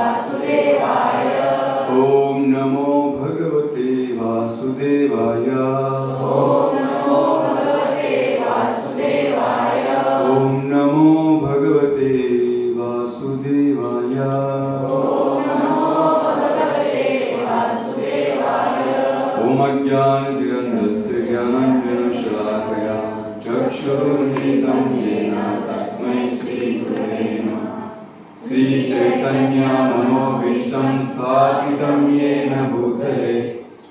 वासुदेवाय। ओम नमो भगवते वासुदेवाय। ओम नमो भगवते वासुदेवाय। ओम नमो भगवते वासुदेवाय। ओम नमो भगवते वासुदेवाय। ओम अज्ञानतिरन्धस्य ज्ञानाञ्जनशलाकया चक्षुरुन्मीलितं येन तस्मै श्रीगुरवे नमः। श्रीचैतन्यमनोभीष्टं स्थापितं येन भूतले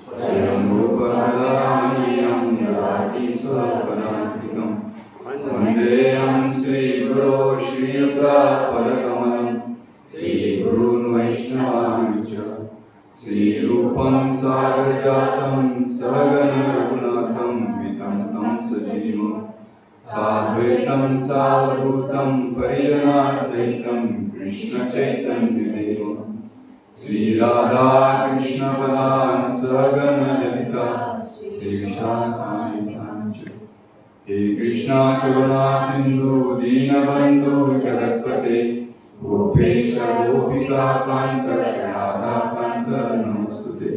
स्वयं रूपधरामणीयं ददाति स्वपदान्तिकं। वन्देऽहं श्रीगुरो श्रीयुतापदकमलं श्रीगुरून् वैष्णवांश्च। श्रीरूपं सागरजातं सहगण रघुनाथं वितं तं सजीवं साद्वैतं सावधूतं परिजनासहितं कृष्ण चैतन्यदेवं श्रीराधा कृष्ण पदान् सहगण ललिता श्रीविशाखान्वितांश्च। हे कृष्णा करुणा सिन्धु दीनबन्धु जगत्पते गोपेश गोपिका कान्त राधा कान्त नमोस्तुते।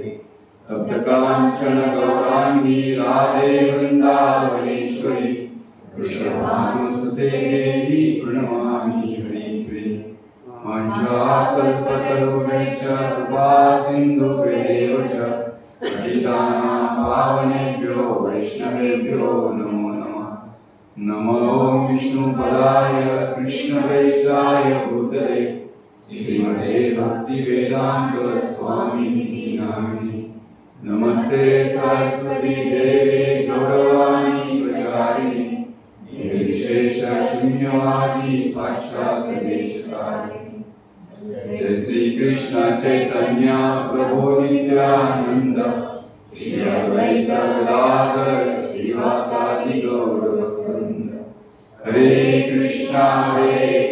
तप्तकाञ्चन गौराङ्गी राधे वृन्दावनेश्वरी वृषभानुसुते देवी प्रणमामि हरिप्रिये। वाञ्छाकल्पतरुभ्यश्च कृपा सिन्धुभ्येव च पतितानां पावनेभ्यो वैष्णवेभ्यो नमो नमः। नमो विष्णुपदाय कृष्णप्रेष्ठाय भूतले श्रीमते भक्तिवेदान्त स्वामिनिधि नामिने। नमस्ते सरस्वती देवे गौरवाणी प्रचारिणे निर्विशेष शून्यवादी पाश्चात्य देशकारिणे। जय श्री कृष्ण चैतन्य प्रभु नित्यानंद श्री अद्वैत गदाधर श्रीवासादि गौर भक्तवृंद। हरे कृष्णा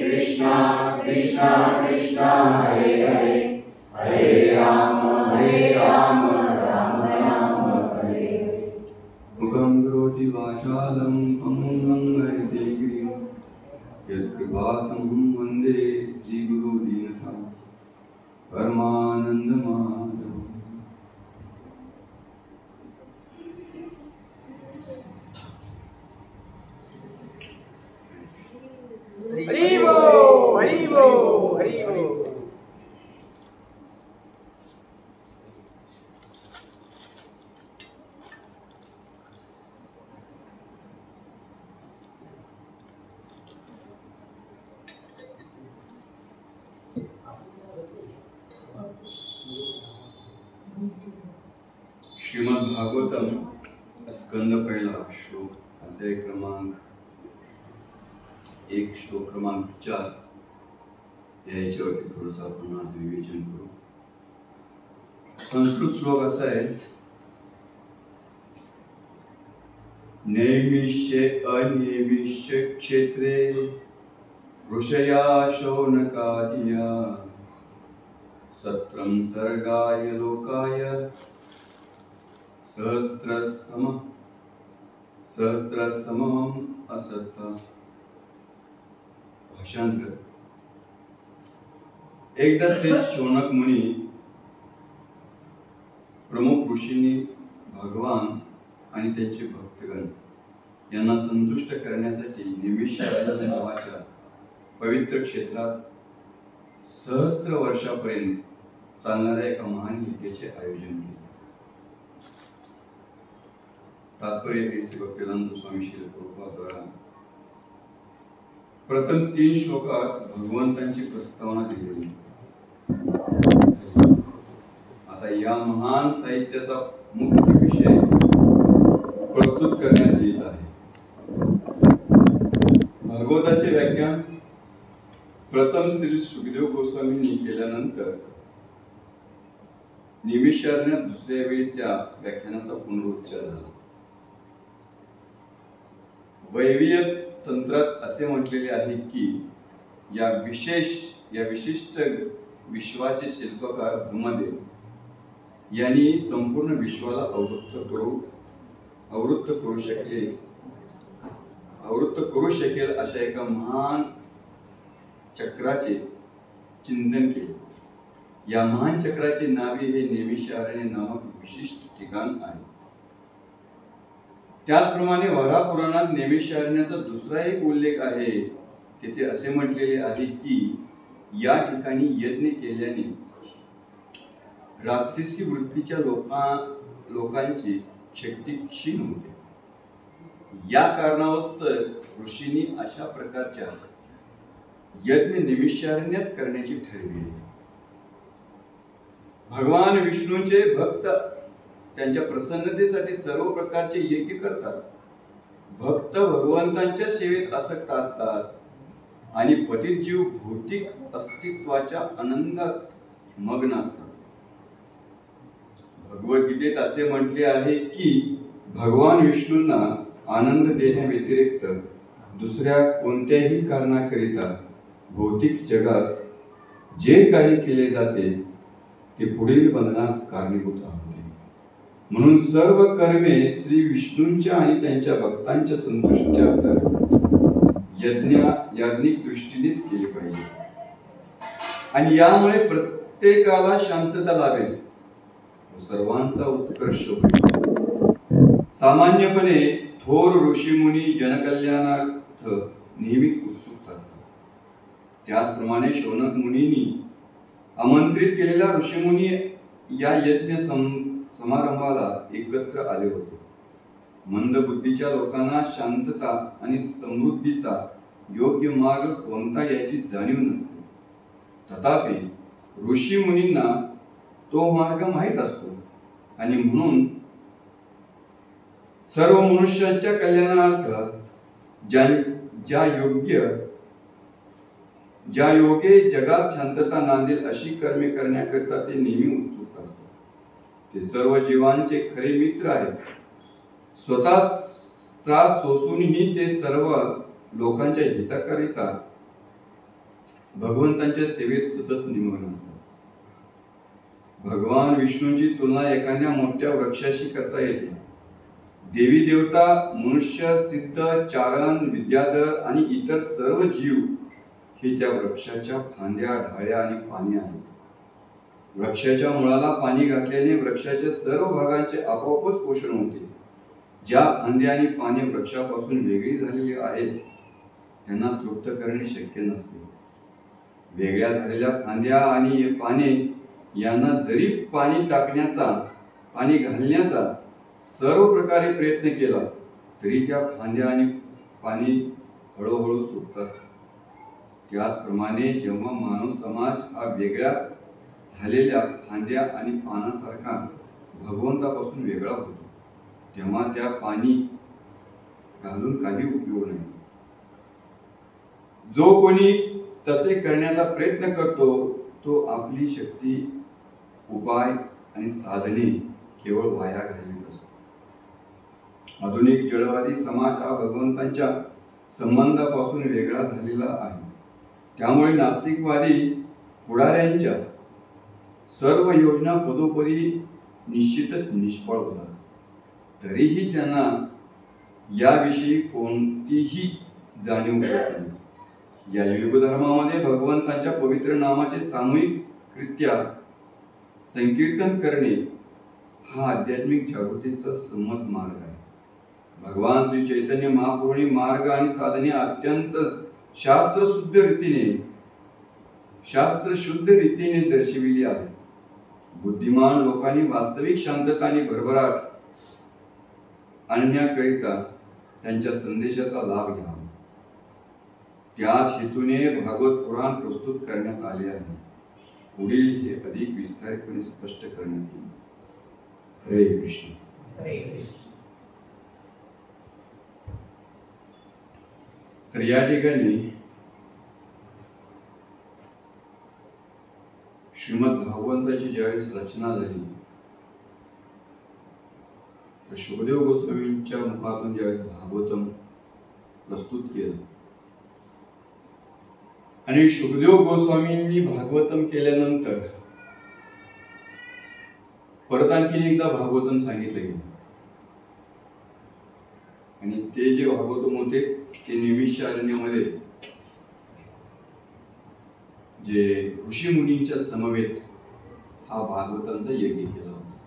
कृष्णा कृष्णा हरे हरे हरे राम राम राम हरे हरे। मुखं करोति वाचालं पङ्गुं लङ्घयते गिरिं यत्कृपातमहं वन्दे श्रीगुरो दीनतां परमानन्दमाधवम्। हरि बोल हरि बोल हरि बोल। श्रीमद् भागवतम स्कंद पहिला श्लोक अध्याय क्रमांक 1 श्लोक क्रमांक 4 याच्यावरती थोडंसं आपण आज विवेचन करू। संस्कृत श्लोक असा आहे, नैमिष्ये अनैमिष्ये क्षेत्रे ऋषया शौनकादिया सत्रं सर्गाय लोकाय सहस्रसमम् असत्त। भाषांतर। एकदा श्री शौनक मुनी प्रमुख ऋषींनी भगवान आणि त्यांचे भक्तगण यांना संतुष्ट करण्यासाठी निमिषारण्य नावाच्या पवित्र क्षेत्रात सहस्त्र वर्षापर्यंत चालणाऱ्या एका महान यज्ञाचे आयोजन केले। तात्पर्य हे श्री भक्तिवेदांत स्वामी श्री प्रभुपादांद्वारा प्रथम 3 श्लोकात भगवंतांची प्रस्तावना दिलेली। आता या महान साहित्याचा मुख्य विषय प्रस्तुत करण्यात येत आहे। भागवताचे व्याख्यान प्रथम श्री सुखदेव गोस्वामींनी केल्यानंतर निमिषारण्यात दुसऱ्या वेळी त्या व्याख्यानाचा पुनरुच्चार झाला। वैवीय तंत्रात असे म्हटलेले आहे की या विशिष्ट विश्वाचे शिल्पकार ब्रह्मदेव यांनी संपूर्ण विश्वाला आवृत्त करू शकेल अशा एका महान चक्राचे चिंतन केले या महान चक्राचे नावे हे नैमिषारण्य नामक विशिष्ट ठिकाण आहे. त्याचप्रमाणे वराह पुराणात नैमिषारण्याचा दुसरा एक उल्लेख आहे. तेथे असे म्हटलेले आहे की या ठिकाणी यज्ञ केल्याने राक्षसी वृत्तीच्या लोकांची शक्ती क्षीण होते. या कारणास्तव ऋषींनी अशा प्रकारच्या यज्ञ नैमिषारण्यात करण्याची ठरविली. भगवान विष्णूंचे भक्त त्यांच्या प्रसन्नतेसाठी सर्व प्रकारचे यज्ञ करतात. भक्त भगवंतांच्या सेवेत आसक्त असतात आणि पतित जीव भौतिक अस्तित्वाच्या आनंदात मग्न असतात. भगवद्गीतेत असे म्हटले आहे की भगवान विष्णूंना आनंद देण्याव्यतिरिक्त दुसऱ्या कोणत्याही कारणाकरिता भौतिक जगात जे काही केले जाते ते पुढील बंधनास कारणीभूत होते. म्हणून सर्व कर्मे श्री विष्णूंच्या आणि त्यांच्या भक्तांच्या संतुष्टीर्थ याज्ञिक दृष्टीनेच केले पाहिजे आणि यामुळे प्रत्येकाला शांतता लाभेल व सर्वांचा उत्कर्ष होईल. सामान्यपणे थोर ऋषीमुनी जनकल्याणार्थ नेहमीच उत्सुक असतात. त्याचप्रमाणे शौनक मुनींनी आमंत्रित केलेला ऋषीमुनी या यज्ञ समारंभाला एकत्र आले होते. मंद बुद्धीच्या लोकांना शांतता आणि समृद्धीचा योग्य मार्ग कोणता याची जाणीव नसते. तथापि ऋषी मुनींना तो मार्ग माहीत असतो आणि म्हणून सर्व मनुष्यांच्या कल्याणार्थ ज्या योगे जगात शांतता नांदेल अशी कर्मे करण्याकरिता ते नेहमी उत्सुक असतात. ते सर्व जीवांचे खरे मित्र आहेत. स्वतः त्रास सोसूनही ते सर्व लोकांच्या हिताकरिता भगवंतांच्या सेवेत सतत निमग्न असतात. भगवान विष्णूंची तुलना एखाद्या मोठ्या वृक्षाशी करता येते. देवी देवता, मनुष्य, सिद्ध, चारण, विद्याधर आणि इतर सर्व जीव हे त्या वृक्षाच्या फांद्या, ढाळ्या आणि पाने आहेत. वृक्षाच्या मुळाला पाणी घातल्याने वृक्षाच्या सर्व भागांचे आपोआपच पोषण होते. ज्या फांद्या आणि पाने वृक्षापासून वेगळी झालेली आहेत त्यांना तृप्त करणे शक्य नसते. वेगळ्या झालेल्या फांद्या आणि पाने यांना जरी पाणी घालण्याचा सर्व प्रकारे प्रयत्न केला तरी त्या फांद्या आणि पाणी हळूहळू सुकतात. त्याचप्रमाणे जेव्हा मानव समाज हा वेगळ्या झालेल्या फांद्या आणि पानासारखा भगवंतापासून वेगळा होतो तेव्हा त्या पाणी घालून काही उपयोग नाही. जो कोणी तसे करण्याचा प्रयत्न करतो तो आपली शक्ती, उपाय आणि साधने केवळ वाया घालवीत असतो. आधुनिक जडवादी समाज हा भगवंतांच्या संबंधापासून वेगळा झालेला आहे. त्यामुळे नास्तिकवादी पुढाऱ्यांच्या सर्व योजना पदोपदी निश्चितच निष्फळ होतात. तरीही त्यांना याविषयी कोणतीही जाणीव होत नाही. या युगधर्मामध्ये भगवंतांच्या पवित्र नामाचे सामूहिकरित्या संकीर्तन करणे हा आध्यात्मिक जागृतीचा संमत मार्ग आहे. भगवान श्री चैतन्य महाप्रभूंनी मार्ग आणि साधने अत्यंत शास्त्रशुद्ध रीतीने दर्शविली आहे. बुद्धिमान लोकांनी वास्तविक शांतता आणि भरभराट आणण्याकरिता त्यांच्या संदेशाचा लाभ घ्यावा. त्याच हेतूने भागवत पुराण प्रस्तुत करण्यात आले आहे. पुढील हे अधिक विस्तारितपणे स्पष्ट करण्यात येईल. हरे कृष्ण. हरे कृष्ण. तर या ठिकाणी श्रीमद भागवताची ज्यावेळेस रचना झाली तर शुकदेव गोस्वामींच्या मुखातून ज्यावेळेस भागवतम प्रस्तुत केलं आणि शुकदेव गोस्वामींनी भागवतम केल्यानंतर परत आणखीन एकदा भागवतम सांगितलं गेलं आणि ते जे भागवतम होते ते नैमिषारण्यामध्ये जे ऋषी मुनींच्या समवेत हा भागवतांचा यज्ञ केला होता.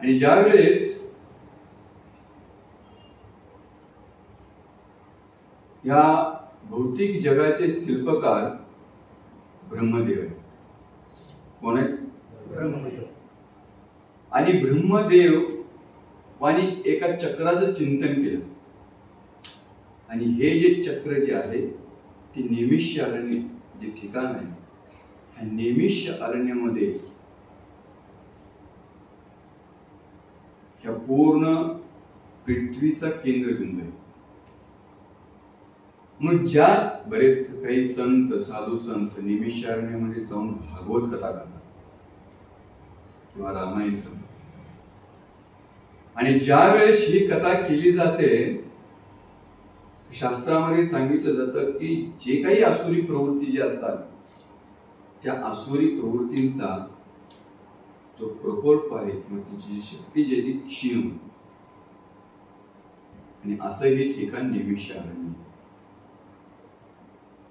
आणि ज्या वेळेस या भौतिक जगाचे शिल्पकार ब्रह्मदेव आहेत. कोण आहेत? ब्रह्मदेव. आणि ब्रह्मदेव आणि एका चक्राचं चिंतन केलं. आणि हे जे चक्र जे आहे ते नेमिष्य अरण्य जे ठिकाण आहे, ह्या नेमिष्य अरण्यामध्ये ह्या पूर्ण पृथ्वीचा केंद्रबिंदू आहे. मग ज्या बरेच काही संत साधू संत नेमिष्य अरण्यामध्ये जाऊन भागवत कथा करतात किंवा रामायण करतात. आणि ज्या वेळेस ही कथा केली जाते, शास्त्रामध्ये सांगितलं जातं की जे काही आसुरी प्रवृत्ती जे असतात त्या आसुरी प्रवृत्तींचा जो प्रकोप आहे किंवा तिची शक्ती जी ती क्षीण होते. आणि असं हे ठिकाण नेमिष्य अरण्य.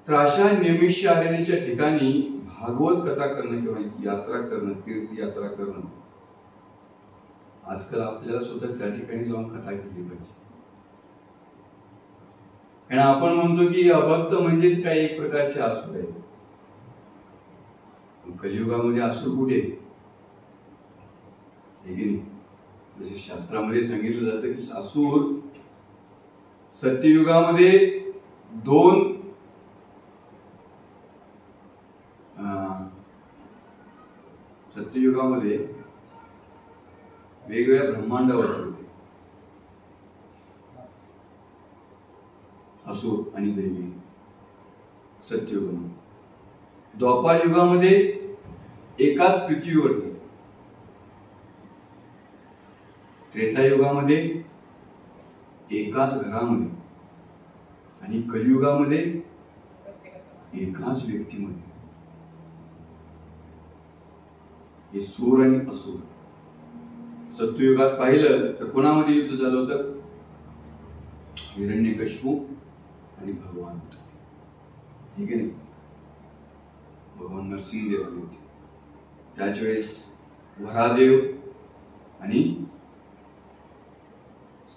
तर अशा नेमिष्य अरण्याच्या ठिकाणी भागवत कथा करणं किंवा यात्रा करणं, तीर्थयात्रा करणं, आजकाल आपल्याला सुद्धा त्या ठिकाणी जाऊन कथा केली पाहिजे. कारण आपण म्हणतो की अभक्त म्हणजेच काय, एक प्रकारचे आसूर आहे. कलियुगामध्ये आसूर कुठे आहे की नाही? जसे शास्त्रामध्ये सांगितलं जातं की आसूर सत्ययुगामध्ये दोन सत्ययुगामध्ये वेगवेगळ्या ब्रह्मांडावर होते असुर आणि दैवी. सत्ययुगामध्ये. द्वापार युगामध्ये एकाच पृथ्वीवरती. त्रेतायुगामध्ये एकाच घरामध्ये. आणि कलियुगामध्ये एकाच व्यक्तीमध्ये. हे सूर आणि असुर. सत्ययुगात पाहिलं तर कोणामध्ये युद्ध झालं होतं? हिरण्यकशिपू आणि भगवान. ठीक आहे. भगवान नरसिंहदेव आले होते. त्याच वेळेस वरादेव आणि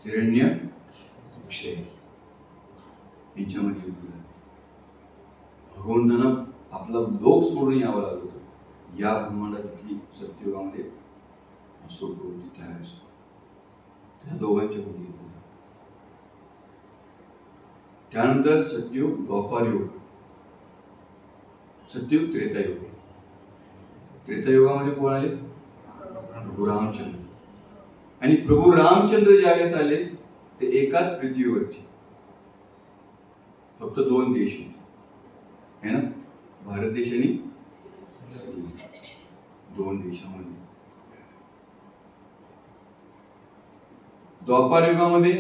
हिरण्यक्षय यांच्यामध्ये युद्ध झालं. भगवंतांना आपला लोक सोडून यावं लागलं होतं. या ब्रह्मांडातली सत्ययुगामध्ये असुर प्रवृत्ती त्यावेळेस त्या दोघांच्या मध्ये युद्ध झालं. त्यानंतर सत्ययुग, द्वापार युग, सत्ययुग, त्रेतायुग. त्रेतायुगामध्ये कोण आले? प्रभू रामचंद्र. आणि प्रभू रामचंद्र ज्यावेळेस आले ते एकाच पृथ्वीवरती फक्त दोन देश होते, है ना? भारत देश आणि दोन देशामध्ये. द्वापार युगामध्ये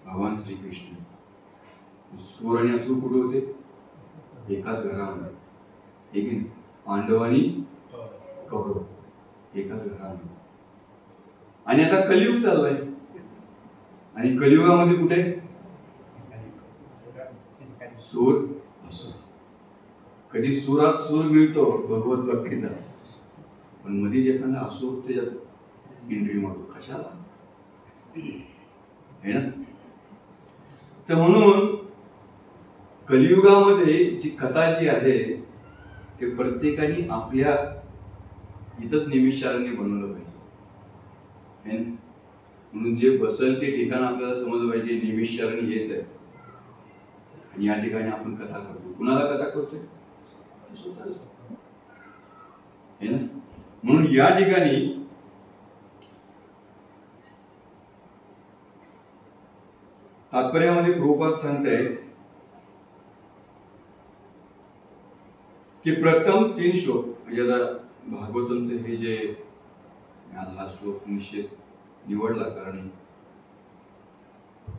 भगवान श्रीकृष्ण. सूर आणि असुर कुठे होते? एकाच घरामध्ये. एक पांडव आणि कौरव एकाच घरामध्ये. आणि आता कलियुग चालू आहे. आणि कलियुगामध्ये कुठे? सूर असुर. कधी सुरात सूर मिळतो भगवत भक्तीचा, पण मध्येच एखादा असुर त्याच्यात एंट्री मारतो. कशाला? है ना? तर म्हणून कलियुगामध्ये जी कथा जी आहे ते प्रत्येकाने आपल्या इथंच निमिषारण्य बनवलं पाहिजे. म्हणून जे बसल ते ठिकाण आपल्याला समजलं पाहिजे निमिषारण्य हेच आहे. आणि या ठिकाणी आपण कथा करतो. कुणाला कथा करतोय? है ना? म्हणून या ठिकाणी तात्पर्यामध्ये प्रभुपाद सांगतायत की प्रथम 3 श्लोक म्हणजे आता भागवतांचे हे जे आज हा श्लोक निश्चित निवडला, कारण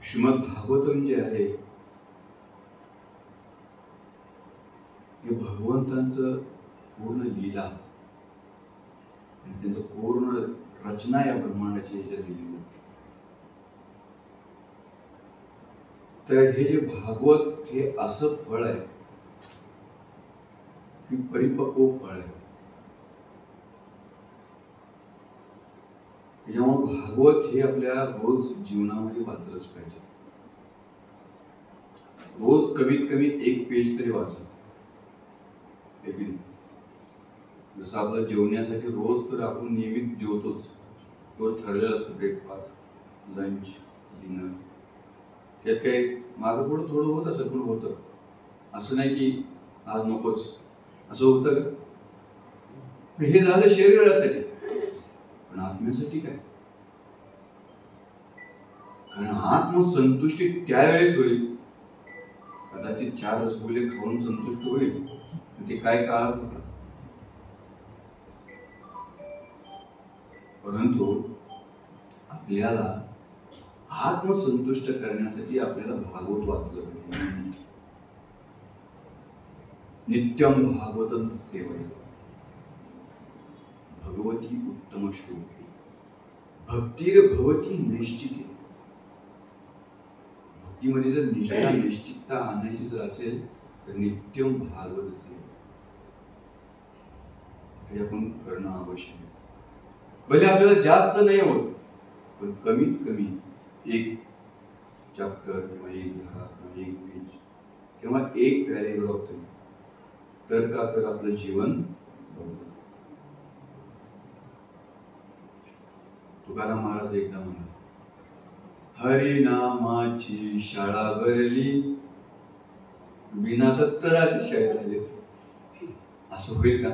श्रीमद भागवतम जे आहे हे भगवंतांचं पूर्ण लीला आणि त्यांचं पूर्ण रचना या ब्रह्मांडाची याच्यात दिलेली. तर हे जे भागवत हे असं फळ आहे की परिपक्व फळ आहे. त्याच्यामुळे भागवत हे आपल्या रोज जीवनामध्ये वाचलंच पाहिजे. रोज कमीत कमी एक पेज तरी वाचा. जसं आपलं जेवण्यासाठी रोज तर आपण नियमित जेवतोच, रोज ठरलेलं असतं ब्रेकफास्ट, लंच, डिनर. त्यात काही मागं पुढं थोडं होत असं पण होतं. असं नाही की आज नकोच असं होतं का? हे झालं शरीरासाठी, पण आत्म्यासाठी काय? कारण आत्मसंतुष्टी त्यावेळेस होईल, कदाचित 4 रसगुल्ले खाऊन संतुष्ट होईल, ते काय काळात होता. परंतु आपल्याला आत्मसंतुष्ट करण्यासाठी आपल्याला भागवत वाचलं पाहिजे. नित्यम भागवतम सेवय भगवती उत्तम श्लोके भक्तिर्भवती नैष्ठिके. भक्तीमध्ये जर निष्ठा नैष्ठिकता आणायची जर असेल तर नित्यम भागवत सेवा ते आपण करणं आवश्यक आहे. भले आपल्याला जास्त नाही होत, पण कमीत कमी एक चॅप्टर किंवा एक धडा किंवा एक पेज किंवा एक पॅरेग्राफ तर का तर आपलं जीवन. तुकाराम महाराज एकदा म्हणा, हरिनामाची शाळा भरली बिना दप्तराची शाळा येते. असं होईल का?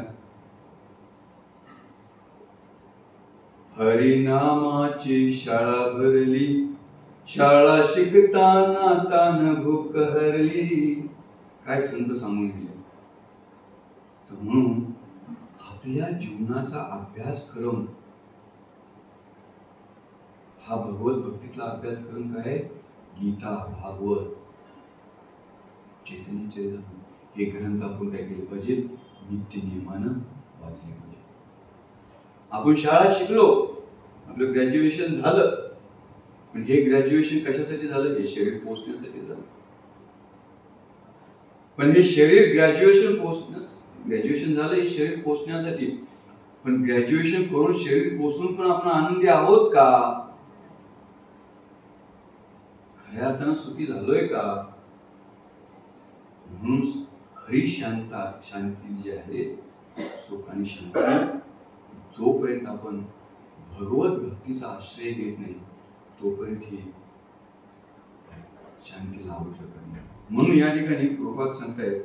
हरिनामाची शाळा भरली, शाळा शिकताना तान भूक हरली. काय संत सांगून गेले. तर म्हणून आपल्या जीवनाचा अभ्यासक्रम हा भगवत भक्तीतला अभ्यासक्रम काय? गीता, भागवत, चैतन्य चरितामृत हे ग्रंथ आपण काय केले पाहिजे? नित्य नियमानं वाचले पाहिजे. आपण शाळा शिकलो, आपलं ग्रॅज्युएशन झालं, पण हे ग्रॅज्युएशन कशासाठी झालं? हे शरीर पोचण्यासाठी झालं. पण हे शरीर ग्रॅज्युएशन झालं हे शरीर पोचण्यासाठी. पण ग्रॅज्युएशन करून शरीर पोचून पण आपण आनंदी आहोत का? खऱ्या अर्थानं सुखी झालोय का? म्हणून खरी शांती जी आहे, सुख आणि शांती, जोपर्यंत आपण भगवत भक्तीचा आश्रय घेत नाही तोपर्यंत ही शांती लावू शकत नाही. म्हणून या ठिकाणी प्रभुपाद सांगतायत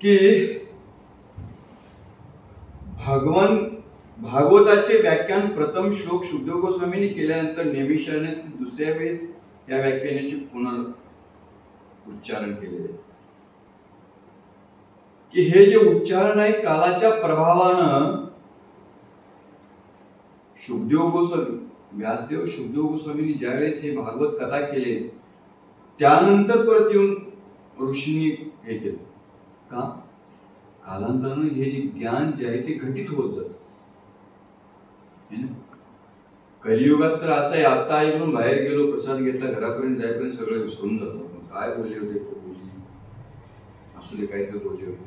की भागवताचे व्याख्यान प्रथम श्लोक शुद्धोध गोस्वामींनी केल्यानंतर नेमिषाने दुसऱ्या वेळेस या व्याख्यानाचे उच्चारण केलेले. की हे जे उच्चारण आहे कालाच्या प्रभावानं शुभदेव गोस्वामी, व्यासदेव शुभदेव गोस्वामींनी ज्यावेळेस हे भागवत कथा केले त्यानंतर परत येऊन ऋषींनी हे केलं. का? कालांतरानं हे जे ज्ञान जे आहे ते घटित होत जात. कलियुगात तर असं आहे, आता ऐकून बाहेर गेलो, प्रसाद घेतला, घरापर्यंत जाईपर्यंत सगळं विसरून जातो. काय बोलले होते प्रभूजी, असू दे काहीतरी बोलले होते,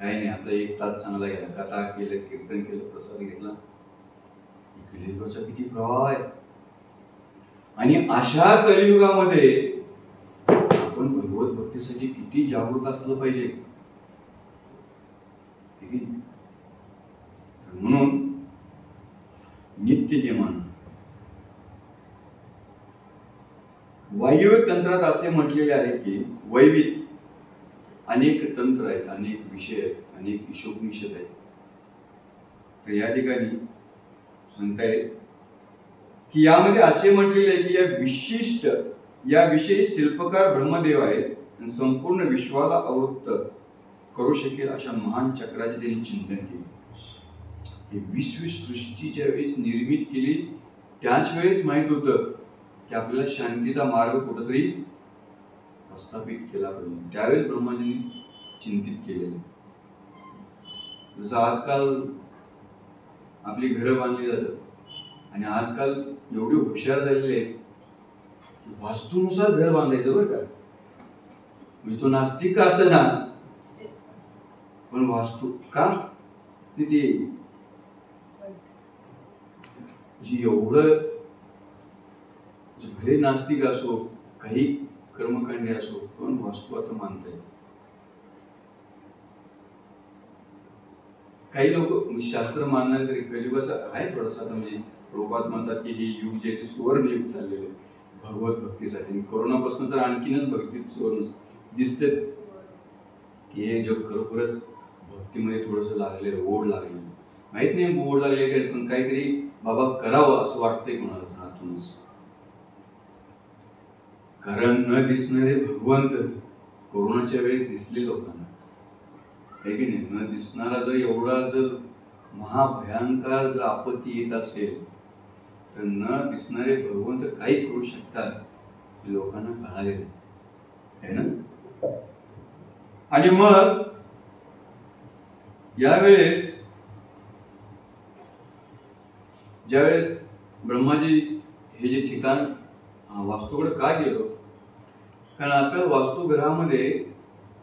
काही नाही. आपला 1 तास चांगला गेला, कथा केलं, कीर्तन केलं, प्रसाद घेतला. कलियुगाचा किती प्रभाव आहे. आणि अशा कलियुगामध्ये आपण भगवत भक्तीसाठी किती जागृत असलं पाहिजे. म्हणून नित्य नियमानं वायव्य तंत्रात असे म्हटलेले आहे की वैविध अनेक तंत्र आहेत, अनेक विषय आहेत, अनेक ईशोपनिषद आहेत. तर या ठिकाणी सांगतायत की यामध्ये असे म्हटलेले आहे की या विषयी शिल्पकार ब्रह्मदेव आहेत आणि संपूर्ण विश्वाला आवृत्त करू शकेल अशा महान चक्राचे त्यांनी चिंतन केले. ही विश्व सृष्टी ज्या वेळेस निर्मित केली त्याच वेळेस माहित होतं की आपल्याला शांतीचा मार्ग कुठेतरी प्रस्थापित केला पाहिजे. त्यावेळेस ब्रह्माजींनी चिंतित केलेलं. जसं आजकाल आपली घरं बांधली जातात आणि आजकाल एवढे हुशार झालेले आहेत की वास्तूनुसार घर बांधायचं बरं का. म्हणजे तो नास्तिक का असं ना, पण वास्तू का ते जी एवढं भले नास्तिक असो, काही कर्मकांडी असो, पण वास्तू आता मानता येते. काही लोक शास्त्र मानणारे तरी कलियुगाचा आहे थोडासा. आता म्हणजे प्रभुपाद म्हणतात की हे युग जे ते सुवर्ण युग चाललेलं आहे भगवत भक्तीसाठी. कोरोनापासून तर आणखीनच भक्तीत सुवर्ण दिसतेच की हे जग खरोखरच भक्तीमध्ये थोडस लागलेलं, ओढ लागलेलं. माहित नाही ओढ लागले काय, पण काहीतरी बाबा करावं असं वाटतंय कोणाला आतूनच. कारण न दिसणारे भगवंत कोरोनाच्या वेळेस दिसले लोकांना, आहे की नाही. न दिसणारा जर एवढा जर महाभयंकर जर आपत्ती येत असेल तर न दिसणारे भगवंत काही करू शकतात लोकांना कळाले आहे ना. आणि मग यावेळेस ज्यावेळेस ब्रह्माजी हे जे ठिकाण वास्तूकडे का गेलो, कारण आजकाल वास्तुग्रहामध्ये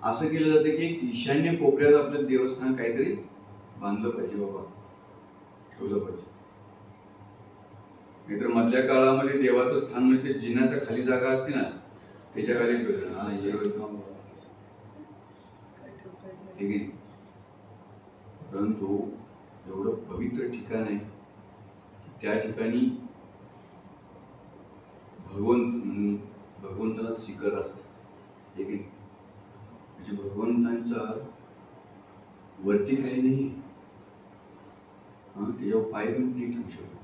असं केलं जातं की ईशान्य कोपऱ्यात आपलं देवस्थान काहीतरी बांधलं पाहिजे बाबा, ठेवलं पाहिजे. नाहीतर मधल्या काळामध्ये देवाचं स्थान म्हणजे जिन्याच्या खाली जागा असते ना, त्याच्या खाली परंतु एवढं पवित्र ठिकाण आहे की त्या ठिकाणी भगवंताला शिखर असत. म्हणजे भगवंतांच्या वरती काही नाही, त्याच्यावर पाय पण नाही ठेवू शकत.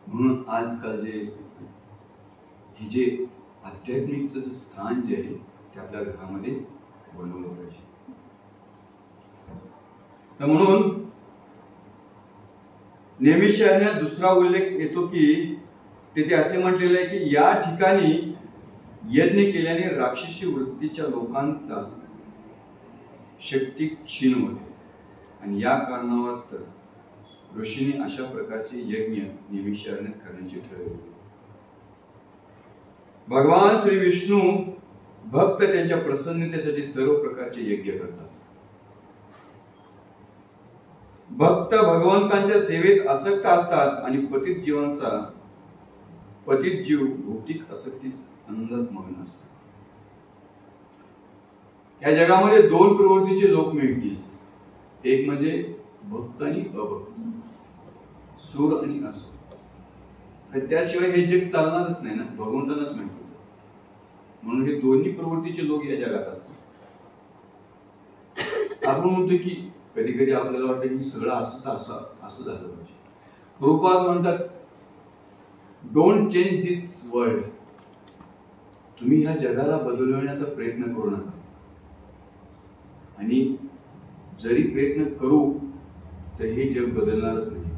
म्हणून आजकाल हे जे आध्यात्मिकचं स्थान जे आहे ते आपल्या घरामध्ये बनवलं पाहिजे. तर म्हणून नेमिषारण्यात दुसरा उल्लेख येतो की तेथे असे म्हटलेलं आहे की या ठिकाणी यज्ञ केल्याने राक्षसी वृत्तीच्या लोकांचा शक्ती क्षीण होते आणि या कारणावास्तव ऋषीने अशा प्रकारचे यज्ञ नेमिषारण्यात करण्याचे ठरवले. भगवान श्री विष्णू भक्त त्यांच्या प्रसन्नतेसाठी सर्व प्रकारचे यज्ञ करतात. भक्त भगवंतांच्या सेवेत आसक्त असतात आणि पतित जीव भौतिक आसक्तीत आनंदात मग्न असतात. या जगामध्ये दोन प्रवृत्तीचे लोक मिळतील, एक म्हणजे भक्त आणि अभक्त, सूर आणि असुर. त्याशिवाय हे जग चालणारच नाही ना, भगवंतांनाच माहिती. म्हणून हे दोन्ही प्रवृत्तीचे लोक या जगात असतात. आपण म्हणतो की कधी कधी आपल्याला वाटतं की सगळं असं झालं पाहिजे. प्रभुपाद म्हणतात डोंट चेंज दिस वर्ल्ड. तुम्ही ह्या जगाला बदलवण्याचा प्रयत्न करू नका, आणि जरी प्रयत्न करू तर हे जग बदलणारच नाही.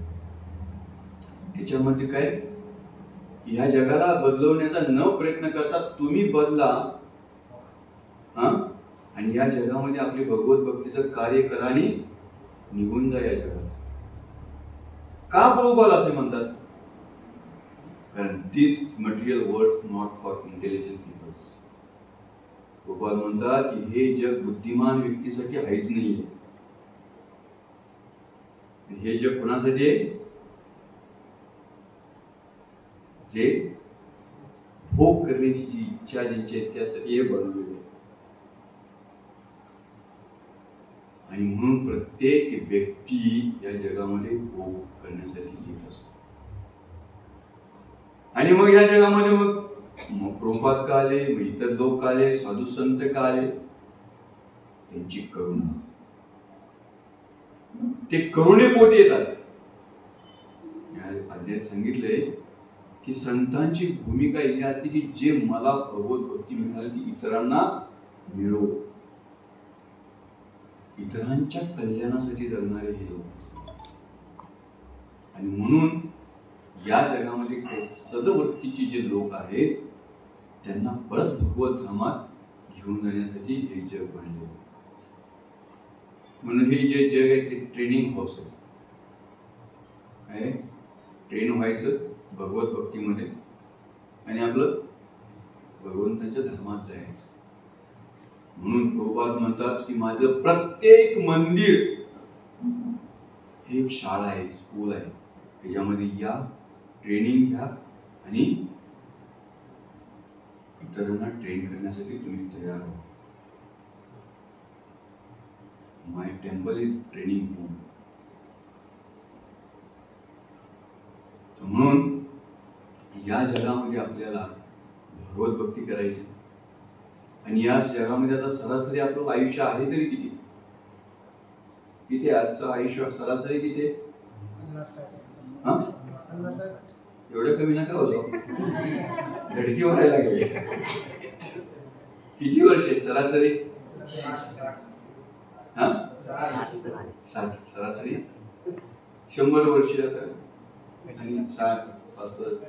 त्याच्यामध्ये काय, ह्या जगाला बदलवण्याचा न प्रयत्न करता तुम्ही बदला, आणि या जगामध्ये आपले भगवत भक्तीचं कार्य करा आणि निघून जा या जगात. का प्रभुपाद असे म्हणतात? कारण this material words not for intelligent peoples. Prabhupada म्हणतात की हे जग बुद्धिमान व्यक्तीसाठी आहेच नाहीये. हे जग कोणासाठी? जे भोग करण्याची जी इच्छा ज्यांची आहे त्यासाठी हे बनवलेले. आणि म्हणून प्रत्येक व्यक्ती या जगामध्ये भोग करण्यासाठी येत असतो. आणि मग या जगामध्ये मग प्रभुपाद का आले, मग इतर लोक का आले, साधू संत का आले? त्यांची करुणा, ते करुणेपोटी येतात. अध्यायात सांगितले की संतांची भूमिका ही असते की जे मला भगवत भक्ती मिळाली ती इतरांना मिळव, इतरांच्या कल्याणासाठी जगणारे हे लोक असतात. आणि म्हणून या जगामध्ये सद्वृत्तीचे जे लोक आहेत त्यांना परत भगवत धामात घेऊन जाण्यासाठी हे जग बनले. म्हणून हे जे जग आहे ते ट्रेनिंग हाऊस आहे. ट्रेन व्हायचं भगवत भक्तीमध्ये आणि आपलं भगवंताच्या धामात जायचं. म्हणून प्रभुपाद म्हणतात की माझं प्रत्येक मंदिर हे एक शाळा आहे, स्कूल आहे. त्याच्यामध्ये या, ट्रेनिंग घ्या आणि इतरांना ट्रेन करण्यासाठी तुम्ही तयार व्हा. माय टेम्पल इज ट्रेनिंग होम. म्हणून या जगामध्ये आपल्याला भगवत भक्ती करायची. आणि या जगामध्ये आता सरासरी आपलं आयुष्य आहे तरी किती किती आजचं आयुष्य सरासरी किती? हा, एवढं कमी नका होतो, धडकी व्हायला लागली. किती वर्षे सरासरी? हा, 60. सरासरी 100 वर्षे आता. आणि 60, 65,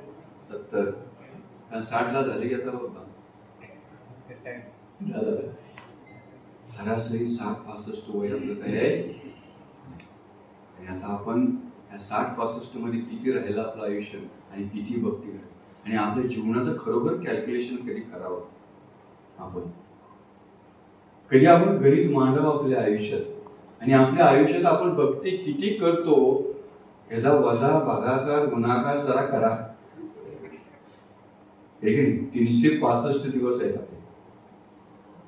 70. कारण 60 ला झाले की आता होता झालं. सरासरी 60-65 वय आपलं काय आहे. आणि आता आपण या 60-65 मध्ये किती राहिलं आपलं आयुष्य आणि किती भक्ती करायची आणि आपल्या जीवनाचं खरोखर कॅल्क्युलेशन कधी करावं. आपण कधी आपण गणित मांडावं आपल्या आयुष्याचं आणि आपल्या आयुष्यात आपण भक्ती किती करतो याचा वजा भागाकार गुणाकार जरा करा. 365 दिवस आहेत आपले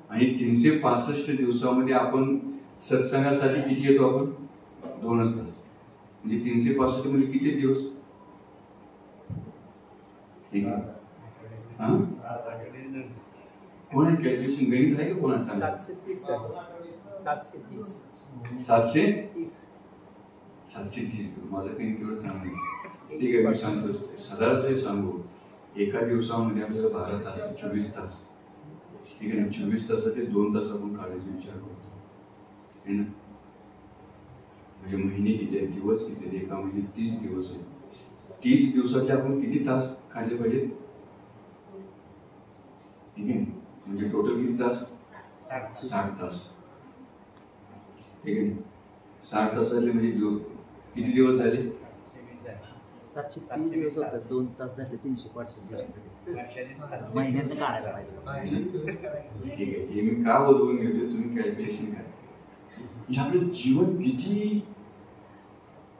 आणि 365 दिवसामध्ये आपण सत्संगासाठी किती येतो? आपण 2 तास. म्हणजे 365 मध्ये किती दिवस? कोण आहे कॅल्क्युलेशन गणित आहे का कोणाचं? 730. 730. माझं काही तेवढं चांगलं नाही. ठीक आहे, मी सांगतो. सरासरी सांगू, एका दिवसामध्ये आपल्याला 12 तास, 24 तास. ठीक आहे ना. 24 तासाचे 2 तास आपण काढायचा विचार करतो है ना. म्हणजे महिने किती आहेत, दिवस किती आहेत? एका महिन्यात 30 दिवस आहेत. 30 दिवसातले आपण किती तास काढले पाहिजेत? ठीक आहे. म्हणजे टोटल किती तास? 60 तास. ठीक आहे. 60 तासातले म्हणजे किती दिवस झाले? 730 दिवस होतात. 2 तास झाले 365 महिन्यात काढायला पाहिजे. ठीक आहे. हे मी का बोलवून घेतो, तुम्ही कॅल्क्युलेशन करा. म्हणजे आपलं जीवन किती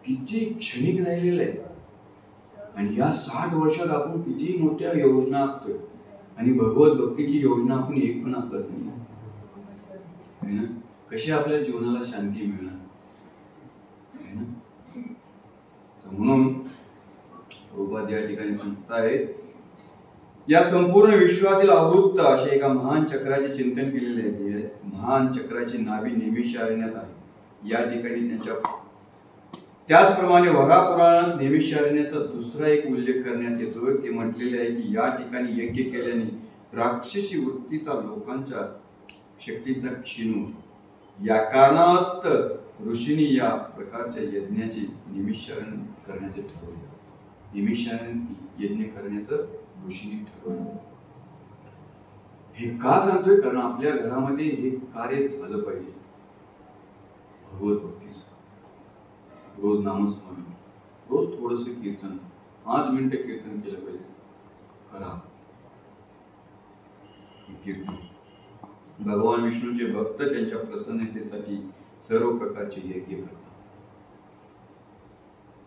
किती क्षणिक राहिलेलं आहे आणि या 60 वर्षात आपण किती मोठ्या योजना आखतोय आणि भगवत भक्तीची योजना आपण एक पण आखत नाही ना. कशी आपल्या जीवनाला शांती मिळणार है ना. तर म्हणून प्रभुपाद या ठिकाणी सांगत आहेत, या संपूर्ण विश्वातील आवृत्त अशा एका महान चक्राचे चिंतन केलेले आहे. महान चक्राची नाभी नैमिषारण्यात आहे. या ठिकाणी त्यांच्या त्याचप्रमाणे वरा पुराणात नैमिषारण्याचा दुसरा एक उल्लेख करण्यात येतो. ते म्हटलेले आहे की या ठिकाणी यज्ञ केल्याने राक्षसी वृत्तीचा लोकांच्या शक्तीचा क्षीण होतो. या कारणास्तव ऋषींनी या प्रकारच्या यज्ञाचे नैमिषारण करण्याचे ठरवले. नैमिषारण यज्ञ करण्याचं ऋषींनी ठरवलं. हे का सांगतोय? कारण आपल्या घरामध्ये हे कार्य झालं पाहिजे. भगवत भक्तीचं रोज नामस्मरण, रोज थोडस कीर्तन, 5 मिनिटं कीर्तन केलं पाहिजे. करा कीर्तन. भगवान विष्णूचे भक्त त्यांच्या प्रसन्नतेसाठी सर्व प्रकारचे यज्ञ करतात.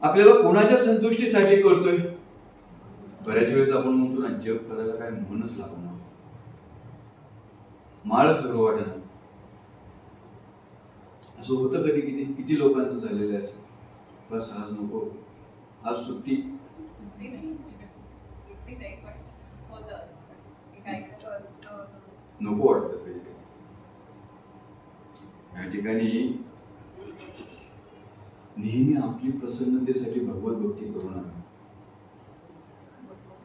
आपल्याला कोणाच्या संतुष्टीसाठी करतोय? बऱ्याच वेळेस आपण म्हणतो ना, जप करायला काय मनच लागणार, माळच धरू वाटणार. असं होतं कधी किती लोकांचं झालेलं आहे. असं बस आज नको, आज सुट्टी नको वाटतं कधी. या ठिकाणी नेहमी आपली प्रसन्नतेसाठी भगवत भक्ती करू नका.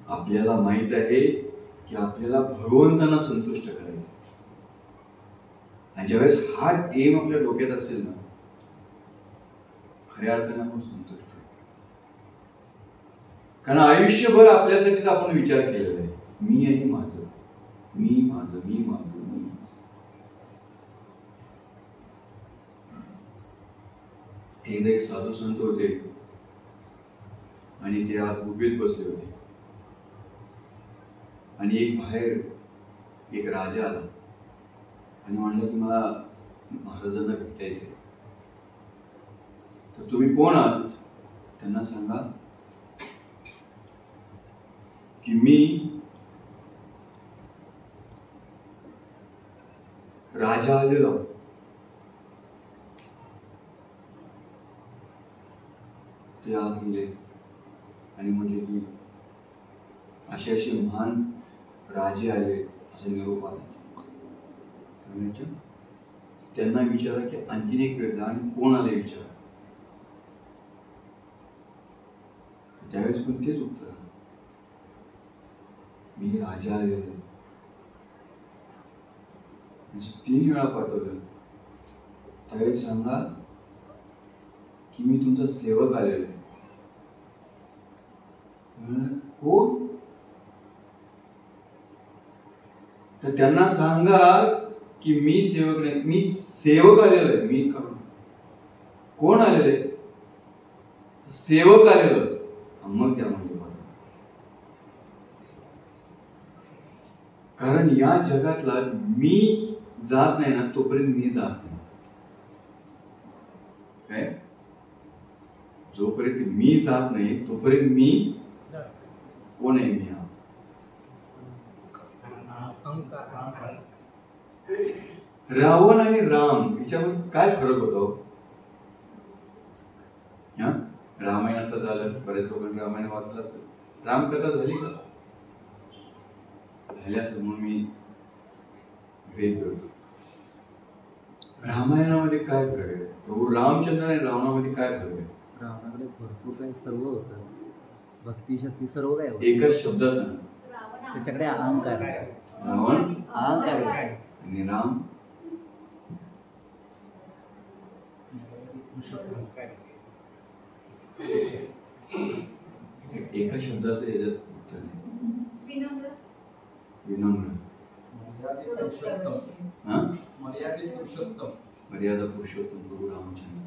आपल्याला माहित आहे की आपल्याला भगवंतांना संतुष्ट करायचं. आणि ज्यावेळेस हा एम आपल्या डोक्यात असेल ना, खऱ्या अर्थाने आपण संतुष्ट होतो. कारण आयुष्यभर आपल्यासाठीच आपण विचार केलेला आहे, मी आणि माझं, मी माझं, मी माझं, मी माझं. एकदा एक साधू संत होते आणि ते आत उभीत बसले होते. आणि एक बाहेर एक राजा आला आणि म्हणलं की मला महाराजांना भेटायचंय. तर तुम्ही कोण आहात त्यांना सांगा की मी राजा आलेलो. ते आत म्हणले आणि म्हणले की असे असे महान राजे आले असं निरोप आला. त्यांना विचारा की आणखीन एक वेळ जा आणि कोण आले विचारा. त्यावेळेस पण तेच उत्तर, मी राजा आलेलो. 3 वेळा पाठवलं. त्यावेळेस सांगा की मी तुमचा सेवक आलेलो आहे. कोण? तर त्यांना सांगा की मी सेवक नाही, मी सेवक आलेलो आहे. मी कोण आलेले? सेवक आलेलो. मग त्या म्हणजे कारण या जगातला मी जात नाही ना तोपर्यंत मी जात नाही. काय? जोपर्यंत मी जात नाही तोपर्यंत मी कोण आहे? मी रावण आणि राम याच्यामध्ये काय फरक होता? रामायण आता झालं, बऱ्याच लोकांनी रामायण वाचलं असेल. रामकथा झाली का? झाली असं म्हणून मी भेद करतो. रामायणामध्ये काय फरक आहे? प्रभू रामचंद्र आणि रावणामध्ये काय फरक आहे? रावणाकडे भरपूर काही सर्व होतं, भक्ती शक्ती सर्व काय होतं. एकच शब्द सांग. त्याच्याकडे अहंकार आहे. रावण अहंकार आहे. आणि राम एका शब्दाचं याच्यात उत्तर नाही. विनम्र. मर्यादा पुरुषोत्तम प्रभू रामचंद्र.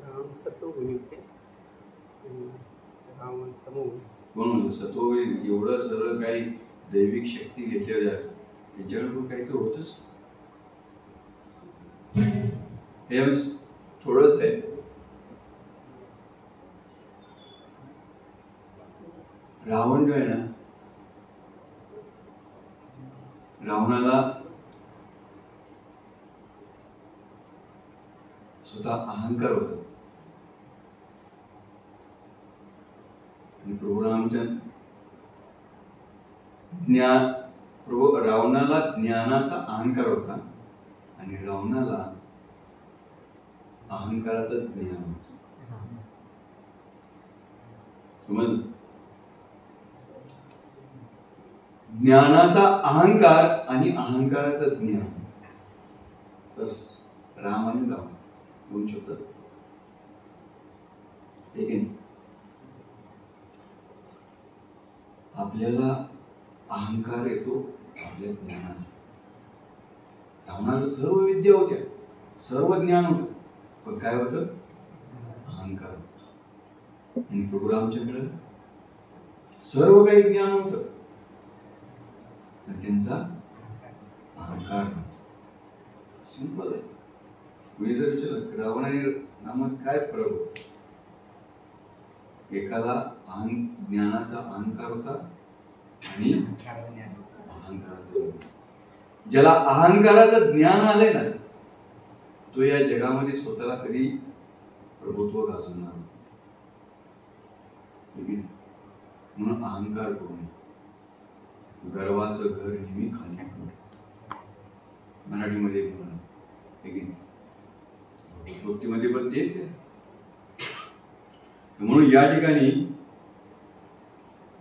राम सत्वगुणी होते, रावण तमोगुणी. कोण म्हणतो सत्वगुणी? एवढं सरळ काही दैविक शक्ती घेतल्या त्यांच्याकडे काहीतरी होतच. हे थोडंच आहे. रावण जो आहे ना, रावणाला स्वतः अहंकार होता. आणि प्रभू रामचंद्र रावणाला ज्ञानाचा अहंकार होता आणि रावणाला अहंकाराचं ज्ञान होतं. समजलं? ज्ञानाचा अहंकार आणि अहंकाराचं ज्ञान, बस. राम आणि रावण दोन शब्द. ठीक आहे. आपल्याला अहंकार येतो आपल्या ज्ञानाचा. रावणाला सर्व विद्या होत्या, सर्व ज्ञान होतं, पण काय होतं? अहंकार होत. आणि प्रभू रामचंद्र सर्व काही ज्ञान होतं, त्यांचा अहंकार होता. सिंपल आहे. मी जर विचारलं रावण आणि रामात काय फरक होता? एकाला ज्ञानाचा अहंकार होता आणि अहंकाराचा. ज्याला अहंकाराचं ज्ञान आलंय ना, तो या जगामध्ये स्वतःला कधी प्रभुत्व गाजवणार नाही. म्हणून अहंकार करू नये. गर्वाचं घर नेहमी खाली कर. मराठीमध्ये म्हणा, भक्तीमध्ये पण तेच आहे. म्हणून या ठिकाणी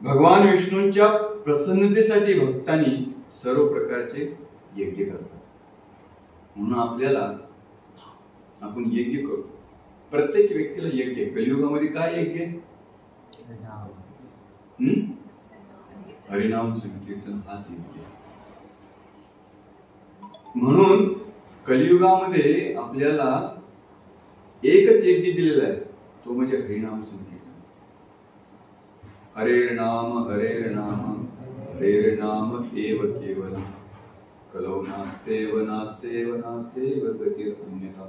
भगवान विष्णूंच्या प्रसन्नतेसाठी भक्तांनी सर्व प्रकारचे यज्ञ करतात. म्हणून आपल्याला आपण यज्ञ करतो. प्रत्येक व्यक्तीला यज्ञ. कलियुगामध्ये काय यज्ञ? हरिनाम संकीर्तन हाच यज्ञ. म्हणून कलियुगामध्ये आपल्याला एकच यज्ञ दिलेला आहे, तो म्हणजे हरिनाम संकीर्तन. हरे नाम हरेर्नाम एव केवलम कलौ नास्तेव नास्तेव नास्तेव गतिरन्यथा.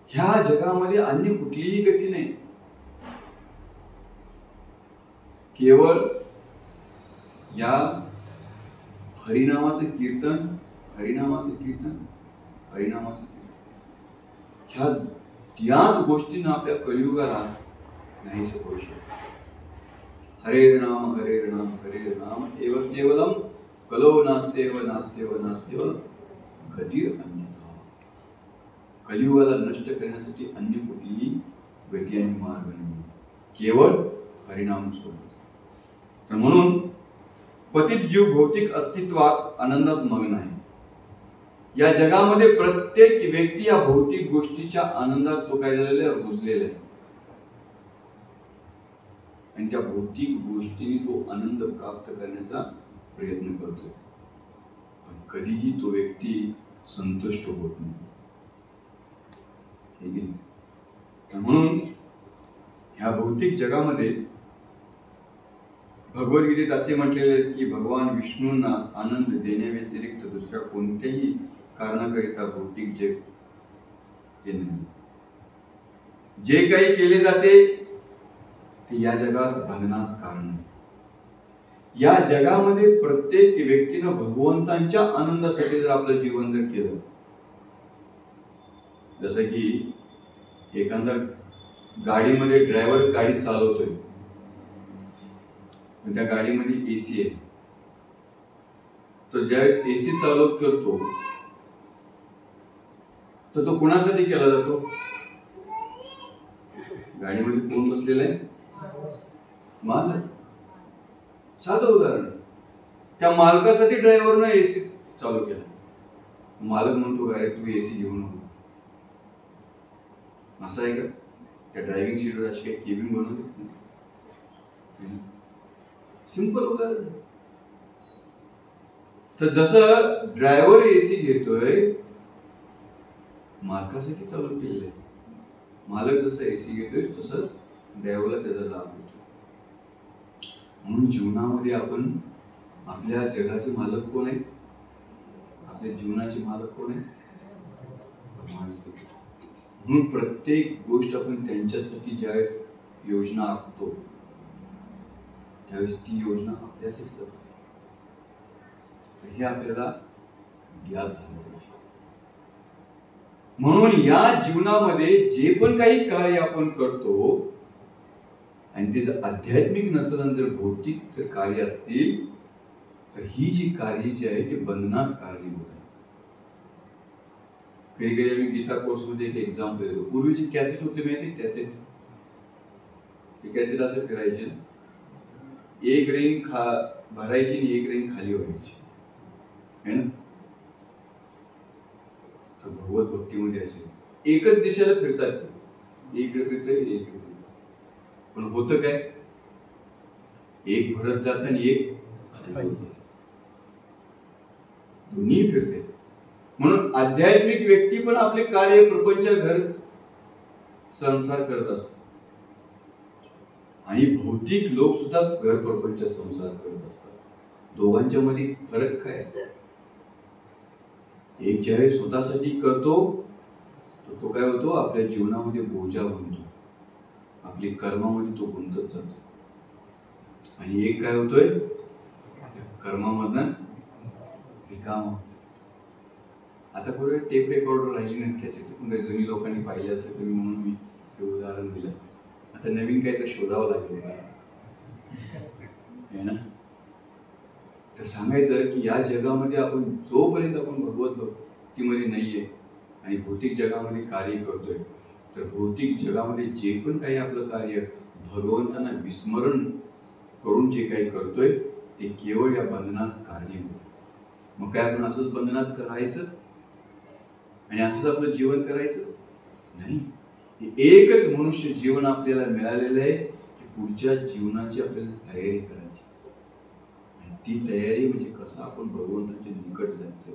ह्या जगामध्ये अन्य कुठलीही गती नाही. केवळ या हरिनामाचं कीर्तन, हरिनामाचं कीर्तन, हरिनामाचं कीर्तन, याच गोष्टीनं आपल्या कलियुगाला नाही करू शकत. हरे नाम एव केवलम कलो नास्तेव नास्तेव नास्तेव गतिर अन्यथा. कलियुगाला नष्ट करण्यासाठी अन्य कुठलीही गती आणि मार्ग नाही, केवळ हरिनाम सोबत. तर म्हणून पतित जीव भौतिक अस्तित्वात आनंदात मग्न आहे. या जगामध्ये प्रत्येक व्यक्ती या भौतिक गोष्टीच्या आनंदात तो काय झालेला आहे, रुजलेला आहे. आणि त्या भौतिक गोष्टीने तो आनंद प्राप्त करण्याचा प्रयत्न करतो, पण कधीही तो व्यक्ती संतुष्ट होत नाही. म्हणून ह्या भौतिक जगामध्ये भगवद्गीतेत असे म्हटलेले आहे की भगवान विष्णूंना आनंद देण्याव्यतिरिक्त दुसऱ्या कोणत्याही कारणाकरिता भौतिक जग हे नाही. जे काही केले जाते ते या जगात बंधनास कारण आहे. या जगामध्ये प्रत्येक व्यक्तीनं भगवंतांच्या आनंदासाठी जर आपलं जीवन जर केलं, जसं की एखादा गाडीमध्ये ड्रायव्हर गाडी चालवतोय, त्या गाडीमध्ये एसी आहे, तो ज्यावेळेस एसी चालू करतो तर तो कुणासाठी केला जातो? गाडीमध्ये कोण बसलेला आहे? मालक. साधं उदाहरण, त्या मालकासाठी ड्रायव्हरनं एसी चालू केला. मालक म्हणतो काय तू एसी घेऊ नको, असं आहे का? त्या ड्रायव्हिंग सीटवर अशी काही केबिन बनवली? सिंपल उदाहरण. तर जसं ड्रायव्हर एसी घेतोय मालकासाठी चालू केलेलं आहे, मालक जसं एसी घेतोय तसंच ड्रायव्हरला त्याचा लाभ होतो. म्हणून जीवनामध्ये आपण आपल्या जगाचे मालक कोण आहेत? आपल्या जीवनाचे मालक कोण आहेत? म्हणून प्रत्येक गोष्ट आपण त्यांच्यासाठी ज्यावेळेस योजना आखतो त्यावेळेस ती योजना आपल्यासाठीच असते. हे आपल्याला ज्ञात झालं पाहिजे. म्हणून या जीवनामध्ये जे पण काही कार्य आपण करतो आणि ते जर आध्यात्मिक नसेल आणि जर भौतिक जर कार्य असतील तर ही जी कार्य जी आहे ती बंधनास कारणीभूत आहे. कधी कधी आम्ही गीता कोर्स मध्ये एक एक्झाम्पल देतो. पूर्वीची कॅसेट होते माहिती, कॅसेट, ते कॅसेट असं फिरायचे, एक रिंग भरायची आणि एक रिंग खाली व्हायची है ना. तर भगवत भक्तीमध्ये असेल एकच दिशेला फिरतात, इकडे फिरतंय इकडे फिरतंय, पण होतं काय, एक भरत जात आणि एक दोन्ही फिरते. म्हणून आध्यात्मिक व्यक्ती पण आपले कार्य प्रपंच घर संसार करत असतो आणि भौतिक लोक सुद्धा घर प्रपंच संसार करत असतात. दोघांच्या मध्ये फरक काय? एक ज्यावेळेस स्वतःसाठी करतो तो काय होतो, आपल्या जीवनामध्ये बोजा बनतो, आपली कर्मामध्ये तो गुंतत जातो. आणि एक काय होतोय, कर्मामधनं रिकामा होतो. आता पूर्वी टेप रेकॉर्डर राहिली नाही, कॅसेट जुनी लोकांनी पाहिले असेल तुम्ही, म्हणून मी हे उदाहरण दिलं. आता नवीन काही तर शोधावं लागेल है ना. तर सांगायचं की या जगामध्ये आपण जोपर्यंत आपण भगवत भक्तीमध्ये नाहीये आणि भौतिक जगामध्ये कार्य करतोय, तर भौतिक जगामध्ये जे पण काही आपलं कार्य भगवंतांना विस्मरण करून जे काही करतोय ते केवळ या बंधनास कारणीभूत. मग काय आपण असंच बंधनात राहायचं आणि असंच आपलं जीवन करायचं नाही. एकच मनुष्य जीवन आपल्याला मिळालेलं आहे की पुढच्या जीवनाची आपल्याला तयारी करायची. आणि ती तयारी म्हणजे कसं आपण भगवंताच्या निकट जायचं.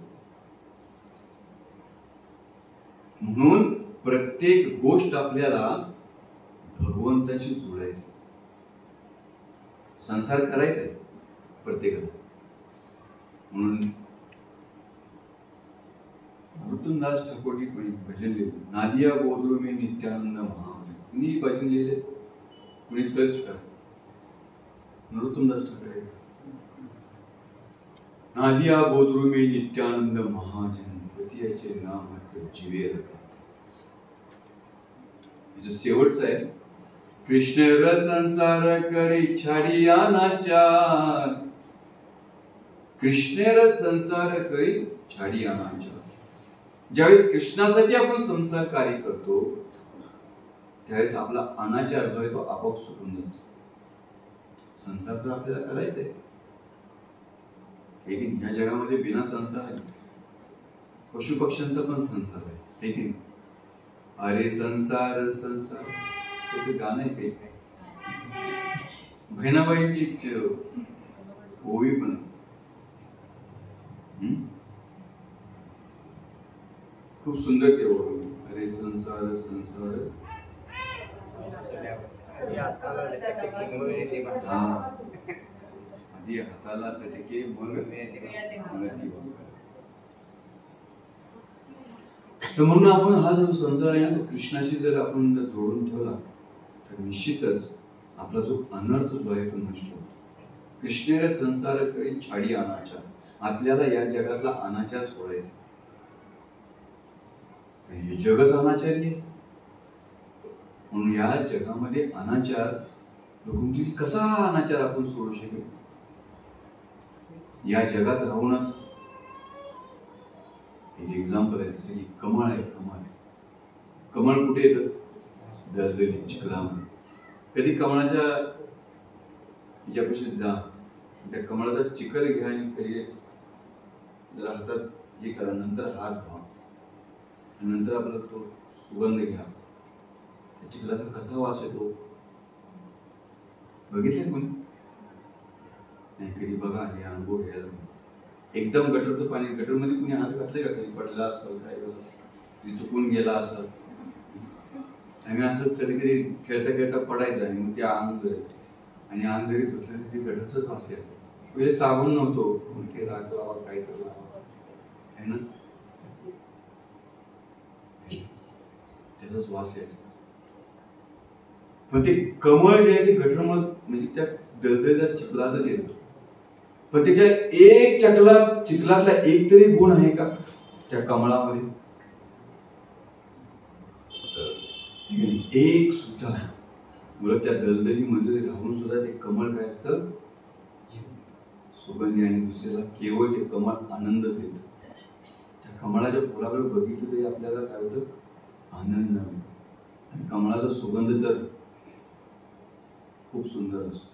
म्हणून प्रत्येक गोष्ट आपल्याला भगवंताशी जोडायचं. संसार करायचा आहे प्रत्येकाला. म्हणून नरोत्तमदास ठाकूरजी कोणी भजन लिहिले, नादिया बोधलो मी नित्यानंद महाभजन. कुणी भजन लिहिले, कुणी सर्च करा, नरोत्तमदास ठाकरे. नादिया बोधलो मी नित्यानंद महाजन, पतियाचे नाम जीवे रखा. शेवटचं आहे, कृष्ण रस संसार करी छाडिया नाचार. कृष्ण रस संसार करी छाडिया नाचार. ज्यावेळेस कृष्णासाठी आपण संसार कार्य करतो त्यावेळेस आपला अनाचार जो आहे तो आपोआप सुटून जातो. संसार तर आपल्याला करायचा आहे, लेकिन या जगामध्ये बिना संसार आहे. पशु पक्ष्यांचा पण संसार आहे, लेकिन अरे संसार संसार ते गाणं आहे काही. बहिणाबाईंची ओवी पण खूप सुंदर ते ओवी. अरे संसार संसार आधी हाताला चटके मग. तर म्हणून आपण हा जो संसार आहे ना तो कृष्णाशी जर आपण जर जोडून ठेवला तर निश्चितच आपला जो अनर्थ जो आहे तो नष्ट होतो. कृष्णेर संसार करी छाडी अनाचार. आपल्याला या जगातला अनाचार सोडायचा. हे जगच अनाचारी आहे. म्हणून या जगामध्ये अनाचार लोकांची कसा हा अनाचार आपण सोडू शकेल. या जगात राहूनच एक एक्झाम्पल आहे, जसं की कमळ आहे. कमळ कुठे येतं, दलदलीत चिखलामध्ये. कधी कमळाच्या हिच्यापाशी जा, त्या कमळाचा चिखल घ्या आणि कधी जरा हातात हे करा, नंतर हात धुवा, नंतर आपला तो सुगंध घ्या. त्या चिखलाचा कसा वास येतो बघितलंय कोणी नाही? कधी बघा, हे अनुभव घ्यायला. एकदम गटरचं पाणी, गटरमध्ये कुणी हात घातले का? कधी पडला असेल, काय चुकून गेला असेल. आम्ही असं कधी कधी खेळता खेळता पडायचं आणि मग ते अंग आणि अंग जरी धुतलं तरी गटरचंच वास यायचं. म्हणजे साबण नव्हतो, ते राग लावा काय तर लावा है ना, त्याचाच वास यायचा. पण ते कमळ जे आहे ते गटरमध म्हणजे त्या दलदलीच्या चिखलातच येतो. पण त्याच्या एक चिखलातला एक तरी गुण आहे का त्या कमळामध्ये? एक सुद्धा. मुलं त्या दलदलीमध्ये राहून सुद्धा ते कमळ काय असतं, सुगंधी. आणि दुसऱ्याला केवळ ते कमळ आनंदच देतं. त्या कमळाच्या फुलाकडे बघितलं तरी आपल्याला काय होतं, आनंद. आणि कमळाचा सुगंध तर खूप सुंदर असतो.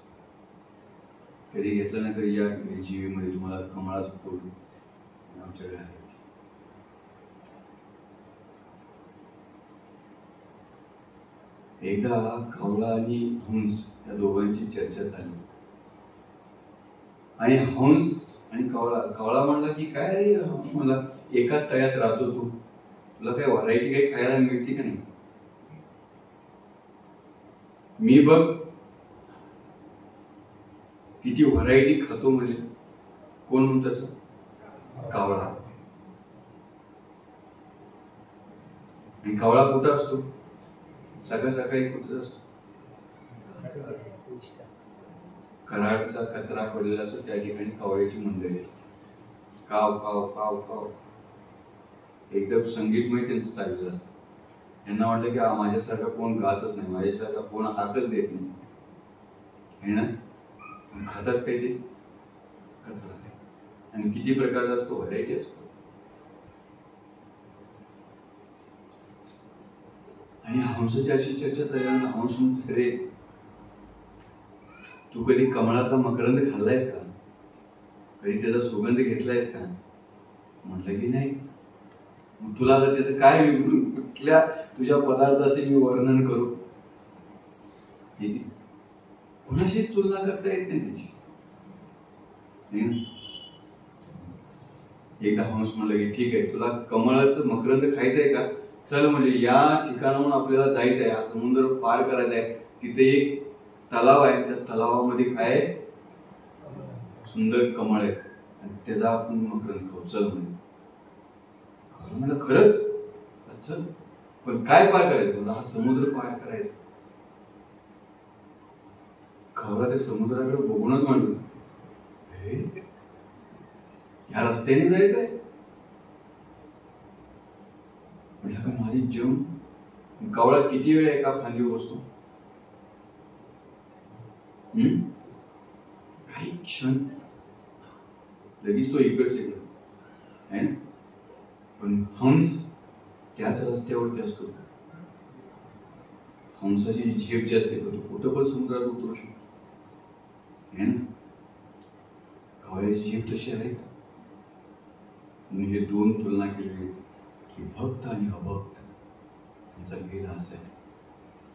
कधी घेतलं नाही तर या जीवीमध्ये तुम्हाला कमळाचं फूल आमच्याकडे आहे. एकदा कावळा आणि हंस या दोघांची चर्चा झाली. आणि हंस आणि कावळा म्हणला की काय रे हंस, मला एकाच तळ्यात राहतो तू, तुला काय व्हरायटी काही खायला मिळते का नाही? मी बघ किती व्हरायटी खातो म्हणजे. कोण म्हणतो असं? कावळा. आणि कावळा कुठं असतो? सकाळ सकाळी कुठं असतो? कराडचा कचरा पडलेला असतो त्या ठिकाणी कावळ्याची मंडळी असते. काव काव काव काव एकदम संगीतमय त्यांचं चाललेलं असतं. त्यांना वाटलं की माझ्यासारखा कोण गातच नाही, माझ्यासारखा कोण हाकच देत नाही है ना. खातात काय ते कचरा. आणि किती प्रकारचा असतो, व्हरायटी असतो. आणि हंसाची अशी चर्चा झाल्यानंतर हंस म्हणतो, अरे तू कधी कमळातला मकरंद खाल्लायस का? कधी त्याचा सुगंध घेतलायस का? म्हटलं की नाही. मग तुला आता त्याचं काय, कुठल्या तुझ्या पदार्थाचे मी वर्णन करू? कुणाशीच तुलना करता येत नाही त्याची. एकदा हंस म्हणलं की ठीक आहे, तुला कमळाचं मकरंद खायचंय का? चल म्हणजे या ठिकाणाहून आपल्याला जायचंय, हा समुद्र पार करायचा आहे. तिथे एक तलाव आहे, त्या तलावामध्ये काय सुंदर कमळ आहे आणि त्याचा आपण मकरंद खाऊ, चल म्हणे. मला खरंच चल, पण काय पार करायचं? मला हा समुद्र पार करायचा. खवरा त्या समुद्राकडे बघूनच म्हणतो, या रस्त्याने जायचंय. म्हटलं का माझी जीवन कावळा किती वेळ एका फांदीवर बसतो? काही क्षण लगेच तो इकडचे आहे ना. पण हंस त्याच रस्त्यावरती असतो. हंसाची जी झेप जी असते तो कुठं पण समुद्रात उतरू शकतो है ना. कावळ्याची झेप तशी आहे का? म्हणून हे दोन तुलना केली की भक्त आणि अभक्त यांचा भेद असा आहे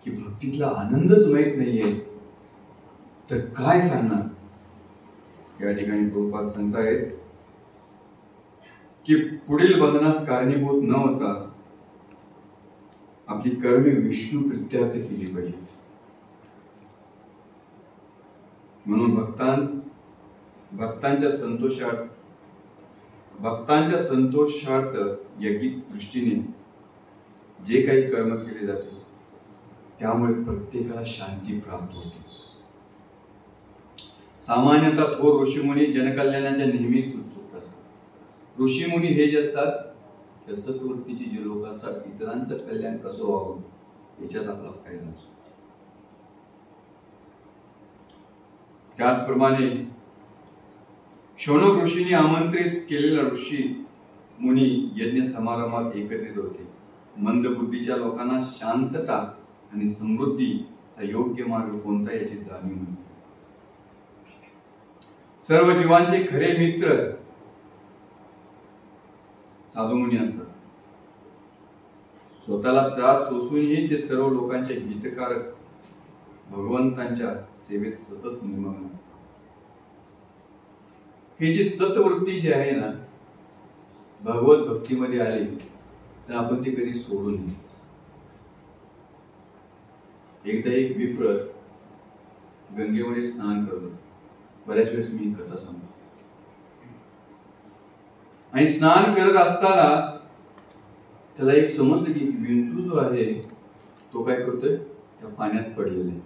की भक्तीतला आनंदच माहीत नाहीये तर काय सांगणार. या ठिकाणी प्रभुपाद सांगतायत की पुढील बंधनास कारणीभूत न होता आपली कर्मे विष्णू प्रित्यार्थ केली पाहिजे. म्हणून भक्तांच्या संतोषार्थ यज्ञिक दृष्टीने जे काही कर्म केले जाते त्यामुळे प्रत्येकाला शांती प्राप्त होते. सामान्यतः थोर ऋषीमुनी जनकल्याणाच्या नेहमीच उत्सुक असतात. ऋषीमुनी हे जे असतात त्या सत्वृत्तीचे जे लोक असतात, इतरांचं कल्याण कसं व्हावं याच्यात आपला फायदा असतो. त्याचप्रमाणे शौनक ऋषींनी आमंत्रित केलेला ऋषी मुनी यज्ञ समारंभात एकत्रित होते. मंद बुद्धीच्या लोकांना शांतता आणि समृद्धीचा योग्य मार्ग कोणता याची जाणीव नसते. सर्व जीवांचे खरे मित्र साधुमुनी असतात. स्वतःला त्रास सोसूनही ते सर्व लोकांचे हितकारक भगवंतांच्या सेवेत सतत निमग्न असतात. ही जी सतवृत्ती जी आहे ना भगवत भक्तीमध्ये आली तर आपण ती कधी सोडू नये. एकदा एक विप्र गंगेमध्ये स्नान करतो. बऱ्याच वेळेस मी कथा सांगतो. आणि स्नान करत असताना त्याला एक समजलं की विंचू जो आहे तो काय करतोय त्या पाण्यात पडलेला आहे.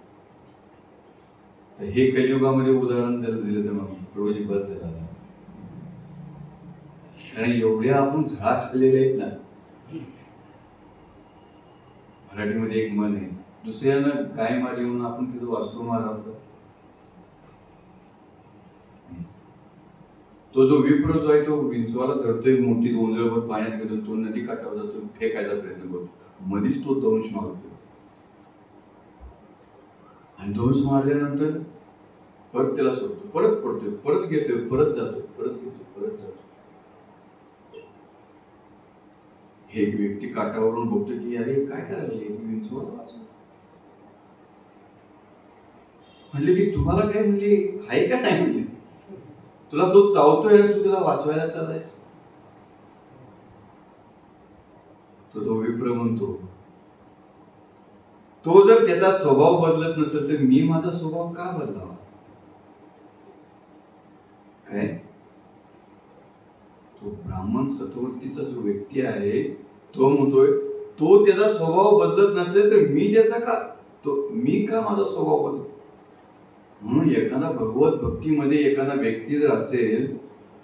तर हे कलियुगामध्ये उदाहरण जर दिलं तर मग रोजी बस झाला. कारण एवढ्या आपण झळा खाल्लेले आहेत ना. मराठीमध्ये एक म्हण आहे, दुसऱ्यानं गाय मारली म्हणून आपण तिचं वासरू मारावं. तो जो विप्र जो आहे तो विंचवाला धरतोय, मोठी गोंधळभर पाण्यात घेतो, तो नदी काठावर जातो, फेकायचा प्रयत्न करतो. मधीच तो दंश मारतो आणि दंश मारल्यानंतर परत त्याला सोडतो, परत पडतोय, परत घेतोय, परत जातो, परत घेतोय, परत जातो. हे एक व्यक्ती काठावरून बघतो की अरे काय करायला विंचवाला वाचव. म्हणले की तुम्हाला काय म्हणले आहे का नाही म्हणले, तुला तो चावतोय आणि तू त्याला वाचवायला चालायस. तो विप्र म्हणतो तो जर त्याचा स्वभाव बदलत नसेल तर मी माझा स्वभाव का बदलावा. काय तो ब्राह्मण सतवर्तीचा जो व्यक्ती आहे तो म्हणतोय तो त्याचा स्वभाव बदलत नसेल तर मी त्याचा का मी का माझा स्वभाव बदल. म्हणून एखादा भगवत भक्तीमध्ये एखादा व्यक्ती जर असेल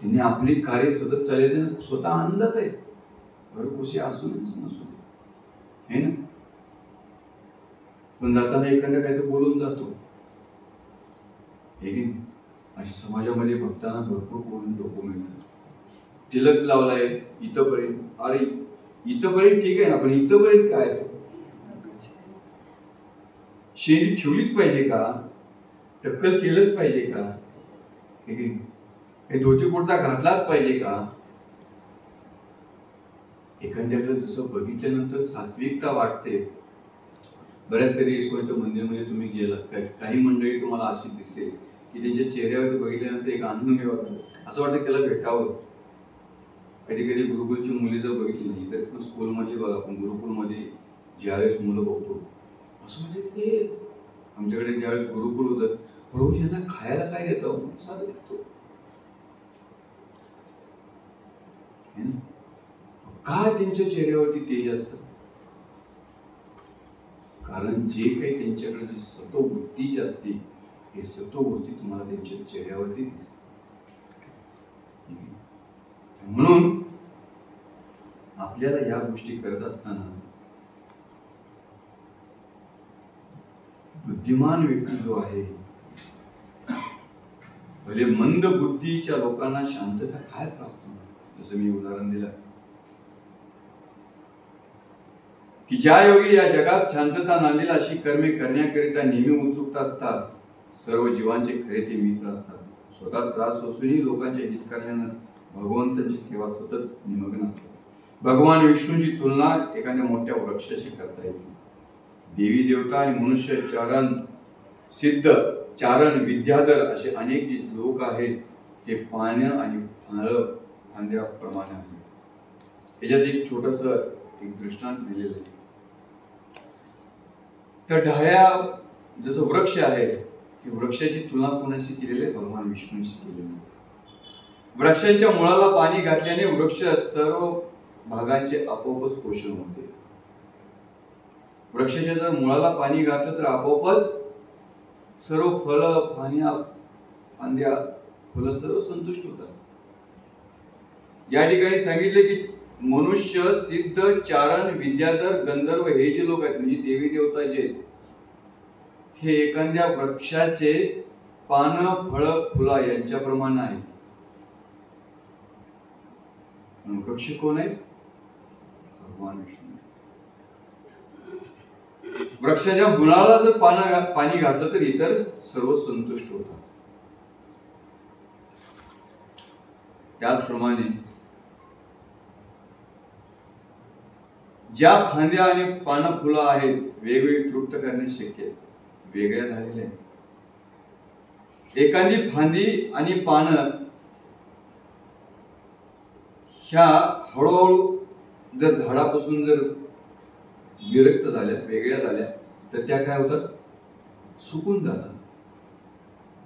त्याने आपली कार्य सतत चालले स्वतः आनंदात आहे. बरं खुशी असून नसून है ना. पण जाताना एखादा काय तर बोलून जातो. अशा समाजामध्ये भक्तांना भरपूर कोणी लोक मिळतात. तिलक लावलाय इथपर्यंत, अरे इथपर्यंत ठीक आहे ना, पण इथपर्यंत काय शेंडी ठेवलीच पाहिजे का, टक्कल केलंच पाहिजे का, हे धोती कुर्ता घातलाच पाहिजे का. एखाद्याकडे जसं बघितल्यानंतर सात्विकता वाटते. बऱ्याच कधी इस्कॉनच्या मंदिरामध्ये तुम्ही गेलात, काही मंडळी तुम्हाला अशी दिसेल की त्यांच्या चेहऱ्यावरती बघितल्यानंतर एक आनंद मिळवतात, असं वाटतं त्याला भेटावं. कधी कधी गुरुकुलची मुली जर बघितली नाही तर स्कूलमध्ये बघा, आपण गुरुकुलमध्ये ज्यावेळेस मुलं बघतो असं म्हणजे ते आमच्याकडे ज्यावेळेस गुरुकुल होतं, प्रभू यांना खायला काय देतो, साधं देतो. है ना? का त्यांच्या चेहऱ्यावरती तेज असतं? कारण जे काही त्यांच्याकडे जी सत्ववृत्ती जी असते, हे सत्ववृत्ती तुम्हाला त्यांच्या चेहऱ्यावरती दिसते. म्हणून आपल्याला या गोष्टी करत असताना बुद्धिमान व्यक्ती जो आहे, भले मंद बुद्धीच्या लोकांना शांतता काय प्राप्त होणार? जसं मी उदाहरण दिलं की ज्या योगी या जगात शांतता नांदेल अशी कर्मे करण्याकरिता नेहमी उत्सुकता असतात, सर्व जीवांचे खरे ते मित्र असतात. स्वतः त्रास सोसूनही लोकांचे हित करण्यानं भगवंताची सेवा सतत निमग्न असतात. भगवान विष्णूची तुलना एखाद्या मोठ्या वृक्षाशी करता येते. देवी देवता आणि मनुष्य चारण सिद्ध चारण विद्याधर असे अनेक जे लोक आहेत, हे पानं आणि फांद्याप्रमाणे आहेत. याच्यात एक छोटस एक दृष्टांत दिलेलं आहे. तर ढाळ्या जसं वृक्ष आहे, ही वृक्षाची तुलना कोणाशी केलेली आहे? भगवान विष्णूशी केलेली आहे. वृक्षांच्या मुळाला पाणी घातल्याने वृक्ष सर्व भागांचे आपोआपच पोषण होते. वृक्षाच्या जर मुळाला पाणी घातलं तर आपोआपच सर्व फळं फांद्या फुलं सर्व संतुष्ट होतात. या ठिकाणी सांगितले की मनुष्य सिद्ध चारण विद्याधर गंधर्व हे जे लोक आहेत, म्हणजे देवी देवता जे, हे एखाद्या वृक्षाचे पानं फळ फुला यांच्याप्रमाणे आहेत. वृक्ष कोण आहे? भगवान विष्णू. वृक्षाच्या मुळाला जर पाणी घातलं तर इतर सर्व संतुष्ट होतात. त्याचप्रमाणे ज्या फांद्या आणि पानं फुलं आहेत, वेगवेगळी तृप्त करणे शक्य आहे, वेगळ्या झालेल्या आहेत. एखादी फांदी आणि पानं ह्या हळूहळू जर झाडापासून जर विरक्त झाल्या, वेगळ्या झाल्या, तर त्या काय होतात? सुकून जातात.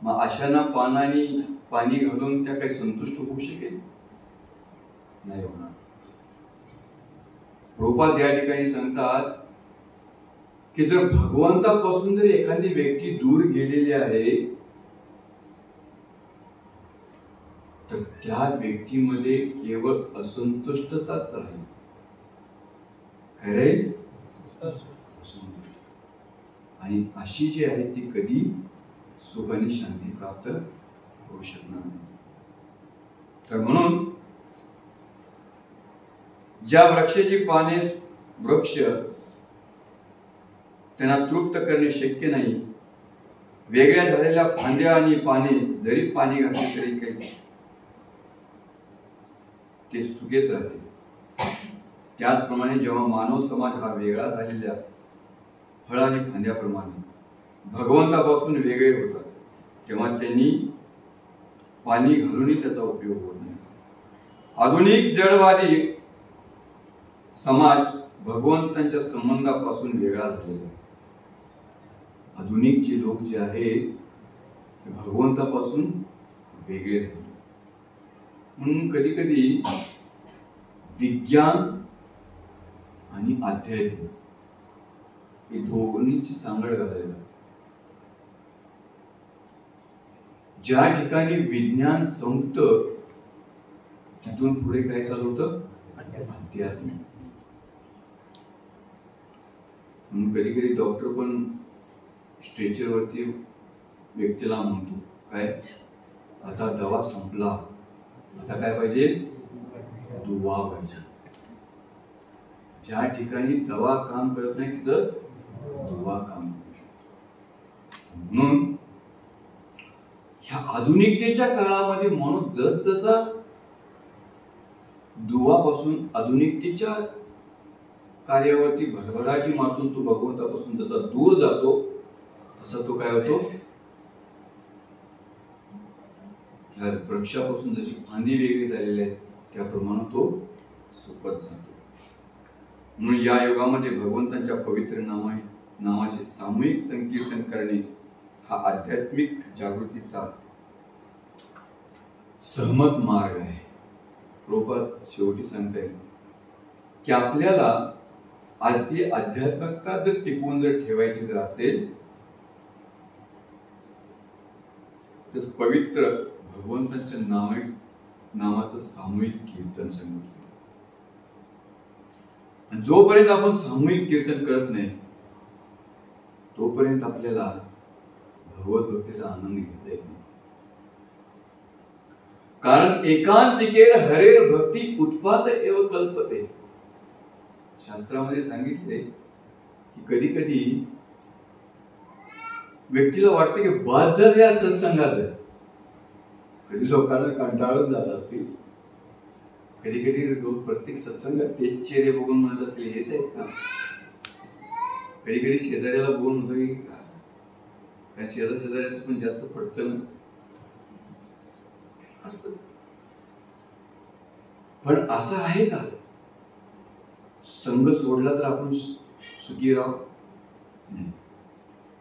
मग अशांना पानाने पाणी घालून त्या काही संतुष्ट होऊ शकेल? नाही होणार. प्रभुपाद या ठिकाणी सांगतात की जर भगवंतापासून जर एखादी व्यक्ती दूर गेलेली आहे, तर त्या व्यक्तीमध्ये केवळ असंतुष्टताच राहील. काय राहील? असंतुष्ट. आणि अशी जी आहे ती कधी सुख आणि शांती प्राप्त होऊ शकणार नाही. तर म्हणून ज्या वृक्षाची पाने वृक्ष त्यांना तृप्त करणे शक्य नाही, वेगळ्या झालेल्या फांद्या आणि पाने जरी पाणी घातले तरी काही ते सुखेच राहते. त्याचप्रमाणे जेव्हा मानव समाज हा वेगळा झालेल्या फळ आणि फांद्याप्रमाणे भगवंतापासून वेगळे होतात, तेव्हा त्यांनी पाणी घालूनही त्याचा उपयोग होत नाही. आधुनिक जडवादी समाज भगवंतांच्या संबंधापासून वेगळा झालेला आहे. आधुनिक जे लोक जे आहेत ते भगवंतापासून वेगळे झाले. म्हणून कधी कधी विज्ञान आणि अध्यात्म हे दोन्हीची सांगड घालायला लागते. ज्या ठिकाणी विज्ञान संपतं तिथून पुढे काय चालू होतं? अध्यात्म. म्हणून कधी कधी डॉक्टर पण स्ट्रेचरवरती व्यक्तीला म्हणतो, काय आता दवा संपला, आता काय पाहिजे? दुवा पाहिजे. ज्या ठिकाणी दवा काम करत नाही तिथं दुवा काम करू शकतो. म्हणून ह्या आधुनिकतेच्या काळामध्ये माणूस जसजसा दुवापासून आधुनिकतेच्या कार्यावरती भरभराटी मारतून तो भगवंतापासून जसा दूर जातो, तसा तो काय होतो? ह्या वृक्षापासून जशी फांदी वेगळी झालेली आहे त्याप्रमाणे तो सुकत जातो. म्हणून या युगामध्ये भगवंतांच्या पवित्र नामाचे सामूहिक संकीर्तन करणे हा आध्यात्मिक जागृतीचा सहमत मार्ग आहे. प्रभुपाद शेवटी सांगतायत की आपल्याला आपली आध्यात्मिकता जर टिकवून जर ठेवायची जर असेल तर पवित्र भगवंताच्या नामाचं सामूहिक कीर्तन सांगितलं. आणि जोपर्यंत आपण सामूहिक कीर्तन करत नाही तोपर्यंत आपल्याला भगवत भक्तीचा आनंद घेता येत नाही. कारण एकांतिकेर हरेर भक्ती उत्पाद एव कल्पते. शास्त्रामध्ये सांगितले की कधी कधी व्यक्तीला वाटतं की बाद झालं या सत्संगाचं. कधी लोकांना कंटाळून जात असतील, कधी कधी लोक प्रत्येक सत्संगात तेच चेहरे बघून म्हणत असतील हेच आहेत का. कधी कधी शेजाऱ्याला बघून होतो की काय शेजाऱ्याचं पण जास्त पटतं असत. पण असं आहे का संघ सोडला तर आपण सुखी राहू?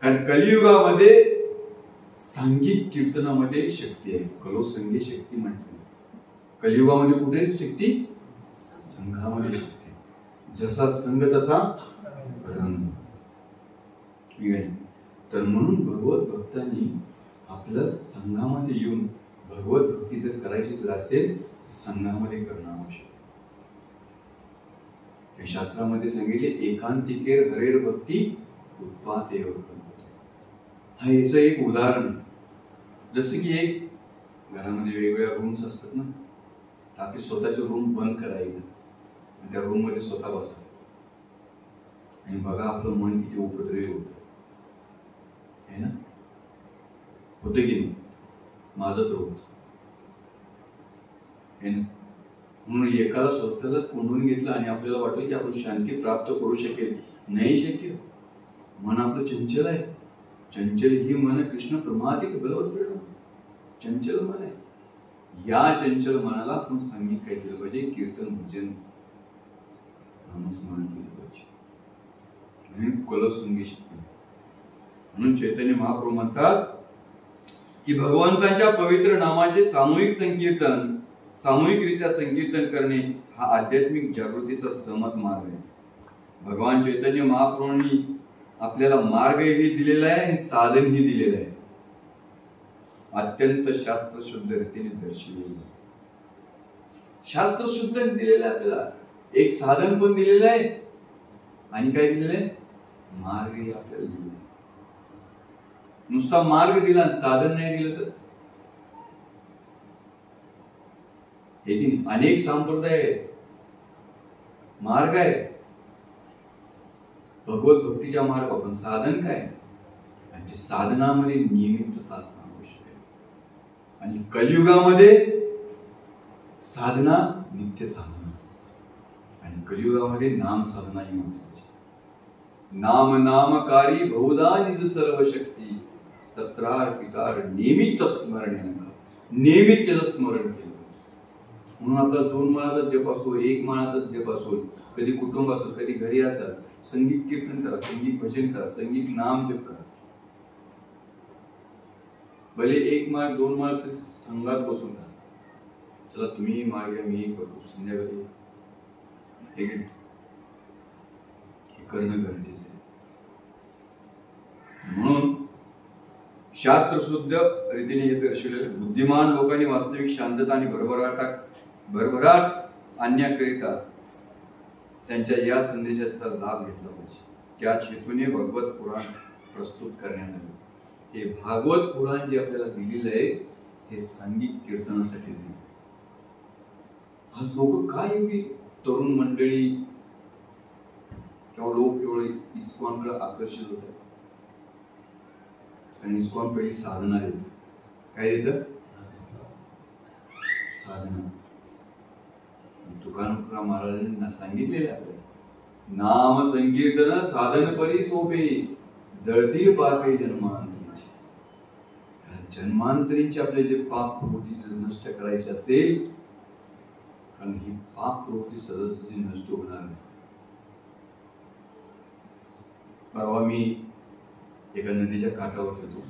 कारण कलियुगामध्ये सांघिक कीर्तनामध्ये शक्ती आहे. कलोसंगी शक्ती म्हटली. कलियुगामध्ये कुठे शक्ती? संघामध्ये शक्ती. जसा संघ तसा रंग. तर म्हणून भगवत भक्तांनी आपल्या संघामध्ये येऊन भगवत भक्ती जर करायची जर असेल तर संघामध्ये करणं आवश्यक. शास्त्रामध्ये सांगितले एकांतिकेर हरेर भक्ती उत्पाते. हा याचं एक उदाहरण. जसं की एक घरामध्ये वेगवेगळ्या रूम्स असतात ना, आपली स्वतःचे रूम बंद करायचं आणि त्या रूम मध्ये स्वतः बसा आणि बघा आपलं मन किती उपद्रवी होतं है ना. होते की नाही? माझं तर होत है ना. म्हणून एकाला स्वतःला कोंडून घेतलं आणि आपल्याला वाटलं की आपण शांती प्राप्त करू शकेल. नाही शक्य. मन आपलं चंचल आहे. चंचल ही मन कृष्ण प्रमादित बलवत्तर. चंचल मन आहे. या चंचल मनाला आपण संगीत काय केलं पाहिजे? कीर्तन भजन नामस्मरण केलं पाहिजे. म्हणून कलसंगी शक्ती. म्हणून चैतन्य महाप्रभू म्हणतात की भगवंतांच्या पवित्र नामाचे सामूहिकरित्या संकीर्तन करणे हा आध्यात्मिक जागृतीचा सहमत मार्ग आहे. भगवान चैतन्य महाप्रभूंनी आपल्याला मार्गही दिलेला आहे आणि साधनही दिलेलं आहे. अत्यंत शास्त्रशुद्ध रीतीने दर्शविलेलं. शास्त्रशुद्ध दिलेलं आहे आपल्याला. एक साधन पण दिलेलं आहे आणि काय दिलेलं आहे? मार्गही आपल्याला दिलेला आहे. नुसता मार्ग दिला साधन नाही दिलं तर अनेक संप्रदाय आहेत, मार्ग आहे भगवत भक्तीच्या मार्ग. पण साधन काय? आणि ते साधनामध्ये नियमितता असणं आवश्यक आहे. आणि कलियुगामध्ये साधना नित्य साधना आणि कलियुगामध्ये नाम साधना ही महत्वाची. नाम नामकारी बहुधा निज सर्व शक्ती तत्रार्पितार नियमित स्मरण. नियमित त्याचं स्मरण केलं. म्हणून आपला 2 माळाचा जप असो, 1 माळाचा जप असो, कधी कुटुंब असो, कधी घरी असाल, संगीत कीर्तन करा, संगीत भजन करा, संगीत नाम जप करा. भले 1 माळ 2 माळ तरी संघात बसून करा. चला तुम्ही माळ घ्या, मी करतो संध्याकाळी. हे करणं गरजेचं आहे. म्हणून शास्त्रशुद्ध रीतीने हे दर्शवलेलं बुद्धिमान लोकांनी वास्तविक शांतता आणि भरभराट आणण्याकरिता त्यांच्या या संदेशाचा लाभ घेतला पाहिजे. त्याच हेतूने भगवत पुराण प्रस्तुत करण्यात आले. हे भागवत पुराण जे आपल्याला दिलेलं आहे हे संगीत कीर्तनासाठी दिले. आज लोक काय एवढी तरुण मंडळी किंवा लोक एवढे इस्कॉनकडे आकर्षित होत आहेत? कारण इस्कॉन पहिली साधना देत. काय देत? साधना. तुकाराम महाराजांना सांगितलेले आपल्याला नाम संकीर्तन साधन परी सोपे जळतील पापे जन्मांतरीचे. जन्मांतरीचे आपले जे पाप प्रवृत्ती नष्ट करायचे असेल, कारण ही पाप प्रवृत्ती सहज नष्ट होणार नाही. परवा मी एका नदीच्या काठावर होतो.